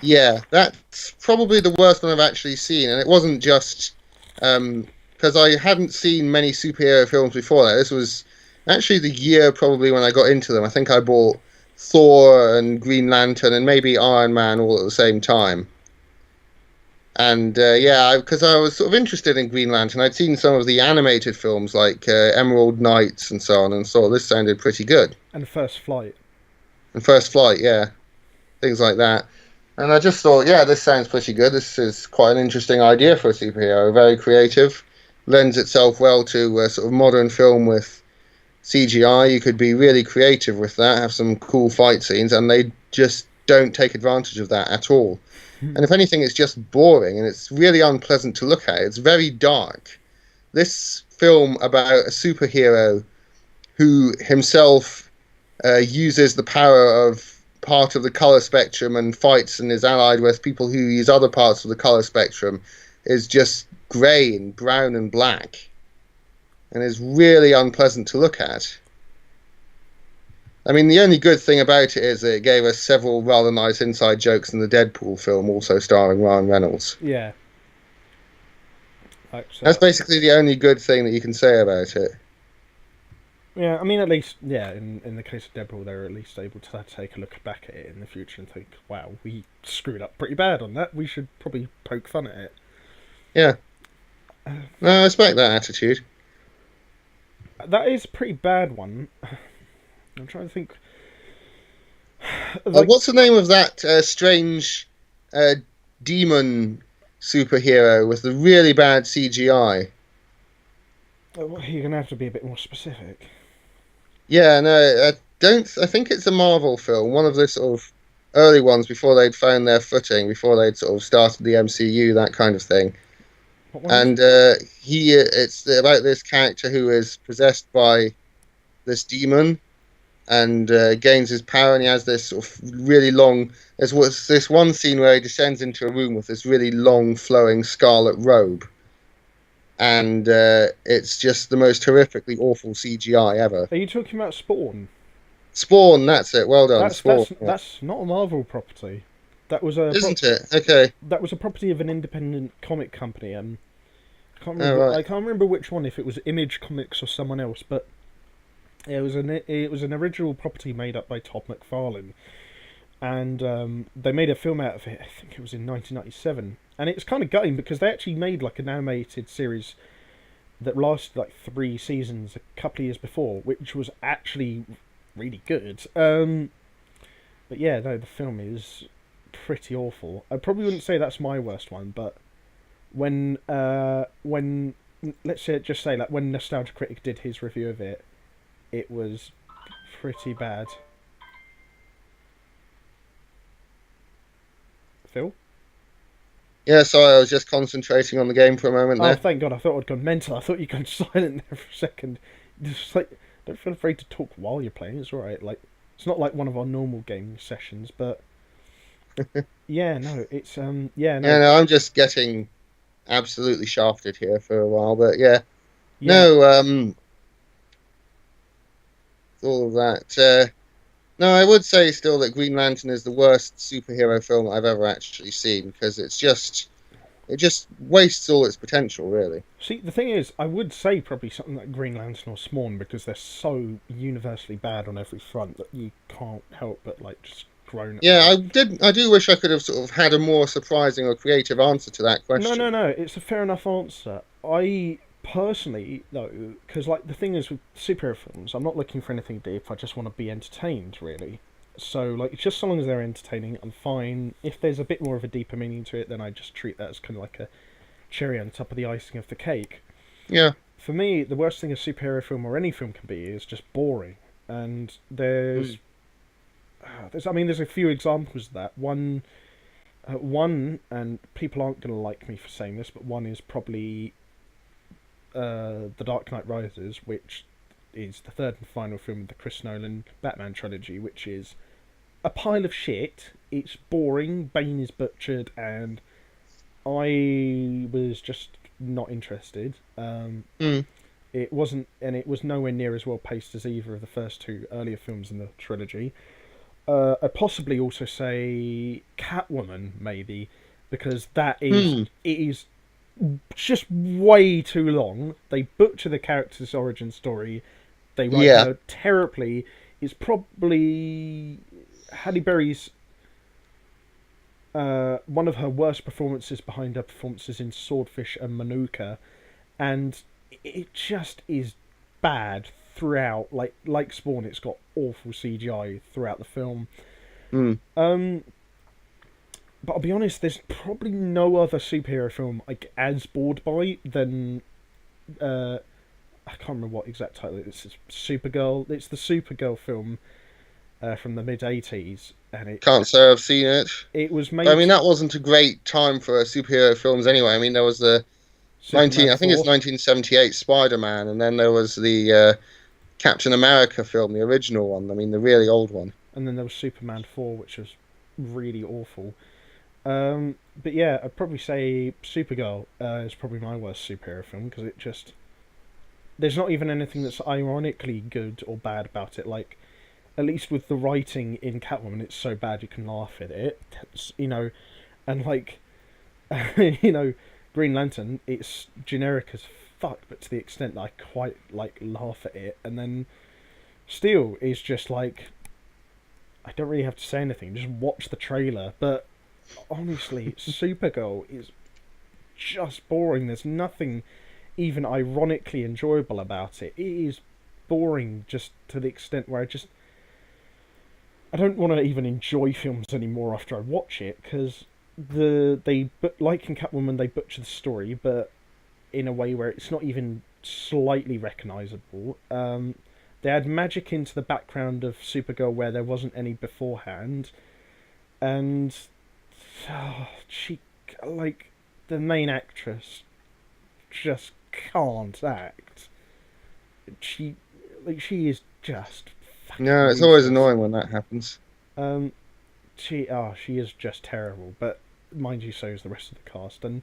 Yeah, that's probably the worst one I've actually seen, and it wasn't just because I hadn't seen many superhero films before that. This was actually the year probably when I got into them. I think I bought Thor and Green Lantern and maybe Iron Man all at the same time. And yeah, because I was sort of interested in Green Lantern, I'd seen some of the animated films like Emerald Knights and so on, and thought this sounded pretty good. And First Flight. And First Flight, yeah, things like that. And I just thought, yeah, this sounds pretty good. This is quite an interesting idea for a superhero. Very creative, lends itself well to sort of modern film with CGI. You could be really creative with that, have some cool fight scenes, and they just don't take advantage of that at all. And if anything, it's just boring and it's really unpleasant to look at. It's very dark. This film about a superhero who himself uses the power of part of the color spectrum and fights and is allied with people who use other parts of the color spectrum is just grey and brown and black and is really unpleasant to look at. I mean, the only good thing about it is that it gave us several rather nice inside jokes in the Deadpool film, also starring Ryan Reynolds. Yeah. Like, so, That's basically the only good thing that you can say about it. yeah, I mean, at least, yeah, in the case of Deadpool, they're at least able to take a look back at it in the future and think, wow, we screwed up pretty bad on that. We should probably poke fun at it. Yeah. No, I respect that attitude. That is a pretty bad one. I'm trying to think. Like, What's the name of that strange demon superhero with the really bad CGI. Well, you're gonna have to be a bit more specific. Yeah, no, I don't. I think it's a Marvel film, one of the sort of early ones before they'd found their footing, before they'd sort of started the MCU, that kind of thing. What one is And it? it's about this character who is possessed by this demon and gains his power, and he has this sort of really long. There's what's this one scene where he descends into a room with this really long, flowing scarlet robe, and it's just the most horrifically awful CGI ever. Are you talking about Spawn? Spawn, that's it. Well done, That's Spawn. that's Yeah. that's not a Marvel property. That was a Isn't it? Okay. that was a property of an independent comic company, and Oh, right. I can't remember which one, if it was Image Comics or someone else, but it was an original property made up by Todd McFarlane, and they made a film out of it. I think it was in 1997, and it's kind of gutting because they actually made like an animated series that lasted like 3 seasons a couple of years before, which was actually really good. But yeah, no, the film is pretty awful. I probably wouldn't say that's my worst one, but when let's say just say like when Nostalgia Critic did his review of it, it was pretty bad. Phil? Yeah, sorry, I was just concentrating on the game for a moment Oh, there. thank God! I thought I'd gone mental. I thought you'd gone silent there for a second. Just like, don't feel afraid to talk while you're playing. It's all right. Like, it's not like one of our normal gaming sessions, but yeah, no, it's yeah, no, Yeah, no, I'm just getting absolutely shafted here for a while, but yeah, yeah. no, all of that. No, I would say still that Green Lantern is the worst superhero film I've ever actually seen because it just wastes all its potential, really. See, the thing is, I would say probably something like Green Lantern or Spawn because they're so universally bad on every front that you can't help but like just groan at Yeah, them. I do wish I could have sort of had a more surprising or creative answer to that No, no, question. no. It's a fair enough answer. I personally, though, because like the thing is with superhero films, I'm not looking for anything deep. I just want to be entertained, really. So like, just so long as they're entertaining, I'm fine. If there's a bit more of a deeper meaning to it, then I just treat that as kind of like a cherry on top of the icing of the cake. Yeah. For me, the worst thing a superhero film or any film can be is just boring. And Mm. I mean, there's a few examples of that. One, and people aren't going to like me for saying this, but one is probably The Dark Knight Rises, which is the third and final film of the Chris Nolan Batman trilogy, which is a pile of shit. It's boring, Bane is butchered, and I was just not interested. Mm. It wasn't, and it was nowhere near as well paced as either of the first two earlier films in the trilogy. I'd possibly also say Catwoman, maybe, because Hmm. it is just way too long. They butcher the character's origin story. They write Yeah. her terribly. It's probably Halle Berry's one of her worst performances behind her performances in Swordfish and Manuka, and it just is bad throughout. Like Spawn, it's got awful CGI throughout the film. Mm. Um, but I'll be honest, there's probably no other superhero film I get as bored by than I can't remember what exact title it is. It's Supergirl. It's the Supergirl film from the mid 80s, and Can't say I've seen it. it was But I made mean, that wasn't a great time for superhero films anyway. I mean, there was the Superman I think it's 4, 1978 Spider-Man, and then there was the Captain America film, the original one. I mean, the really old one. and then there was Superman 4, which was really awful. But yeah, I'd probably say Supergirl is probably my worst superhero film because it just there's not even anything that's ironically good or bad about it. Like at least with the writing in Catwoman, it's so bad you can laugh at it. And like you know, Green Lantern, it's generic as fuck, but to the extent that I quite like laugh at it. And then Steel is just like I don't really have to say anything. Just watch the trailer. But honestly, Supergirl is just boring. There's nothing even ironically enjoyable about it. It is boring just to the extent where I don't want to even enjoy films anymore after I watch it because like in Catwoman, they butcher the story, but in a way where it's not even slightly recognisable. They add magic into the background of Supergirl where there wasn't any beforehand, and she, like, the main actress just can't act. She, she is just No, fucking it's always useless. annoying when that happens. Um, she is just terrible. But mind you, so is the rest of the cast, and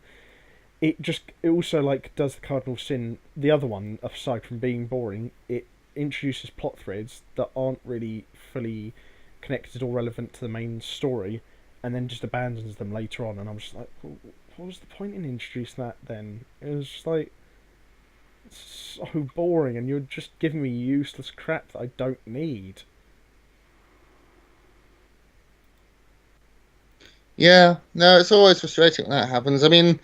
it also like does the cardinal sin. The other one, aside from being boring, it introduces plot threads that aren't really fully connected or relevant to the main story, and then just abandons them later on. And I'm just like, well, what was the point in introducing that then? It was just like so boring, and you're just giving me useless crap that I don't need. Yeah, no, it's always frustrating when that happens. I mean,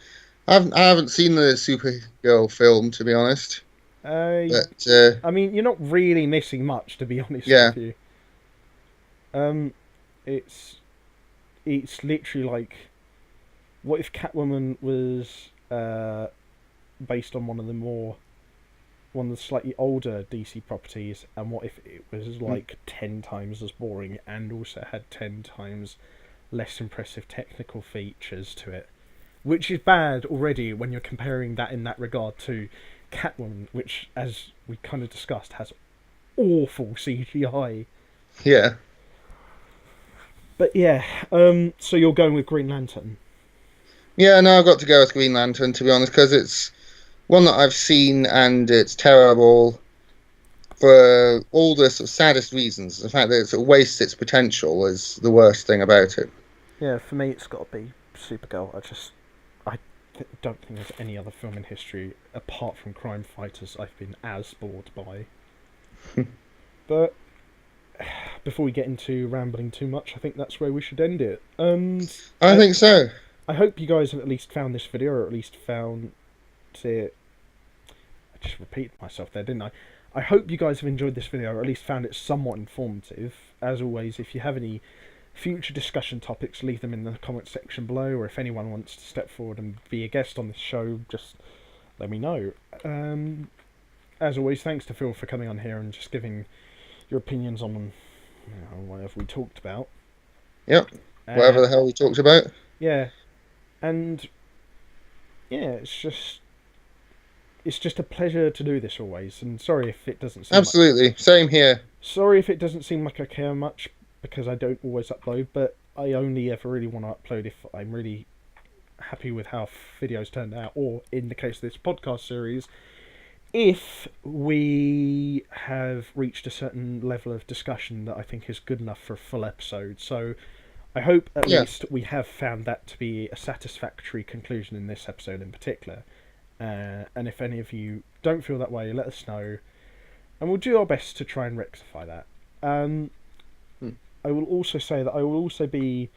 I haven't seen the Supergirl film, to be honest, Uh, but I mean, you're not really missing much, to be honest yeah, with you. Um, it's it's literally like, what if Catwoman was based on one of the slightly older DC properties, and what if it was mm, like 10 times as boring and also had 10 times less impressive technical features to it, which is bad already when you're comparing that in that regard to Catwoman, which, as we kind of discussed, has awful CGI. yeah, But yeah, so you're going with Green Lantern. yeah. No, I've got to go with Green Lantern, to be honest, because it's one that I've seen and it's terrible for all the sort of saddest reasons. The fact that it sort of wastes its potential is the worst thing about it. Yeah, for me, it's got to be Supergirl. I don't think there's any other film in history apart from Crime Fighters I've been as bored by. But before we get into rambling too much, I think that's where we should end it. I I think so. I hope you guys have at least found this video, or at least found it. I just repeated myself there, didn't I? I hope you guys have enjoyed this video, or at least found it somewhat informative. As always, if you have any future discussion topics, leave them in the comment section below, or if anyone wants to step forward and be a guest on this show, just let me know. As always, thanks to Phil for coming on here and just giving your opinions on whatever we talked about. Yep. Uh, Whatever the hell we talked about. yeah, and yeah, it's just a pleasure to do this always. And Absolutely. Same here. sorry if it doesn't seem like I care much, because I don't always upload, but I only ever really want to upload if I'm really happy with how videos turned out, or in the case of this podcast series, if we have reached a certain level of discussion that I think is good enough for a full episode. So I hope at Yeah. least we have found that to be a satisfactory conclusion in this episode in particular. And if any of you don't feel that way, let us know, and we'll do our best to try and rectify that. Um, Hmm. I will also say that I will also be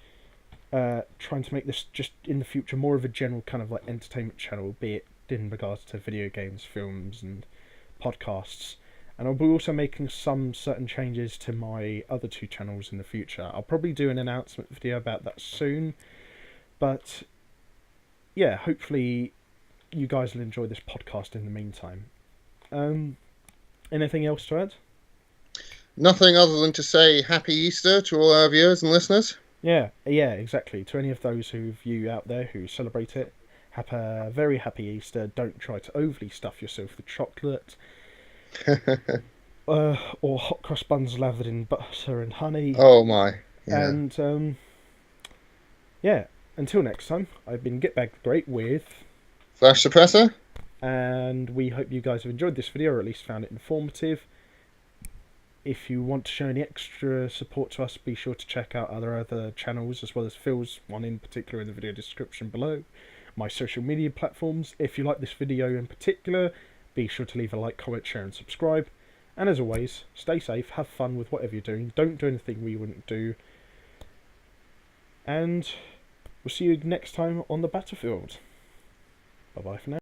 trying to make this just in the future more of a general kind of like entertainment channel, be it in regards to video games, films, and podcasts. And I'll be also making some certain changes to my other two channels in the future. I'll probably do an announcement video about that soon. But yeah, hopefully you guys will enjoy this podcast in the meantime. Anything else to add? Nothing other than to say Happy Easter to all our viewers and listeners. Yeah, exactly. To any of those of you out there who celebrate it, have a very happy Easter. Don't try to overly stuff yourself with chocolate or hot cross buns lathered in butter and honey. Oh my. Yeah. And yeah, until next time, I've been Gitbag the Great with, Flash suppressor. and we hope you guys have enjoyed this video, or at least found it informative. If you want to show any extra support to us, be sure to check out our other channels, as well as Phil's one in particular in the video description below. My social media platforms. If you like this video in particular, be sure to leave a like, comment, share and subscribe. And as always, stay safe, have fun with whatever you're doing, don't do anything we wouldn't do. And we'll see you next time on the battlefield. Bye bye for now.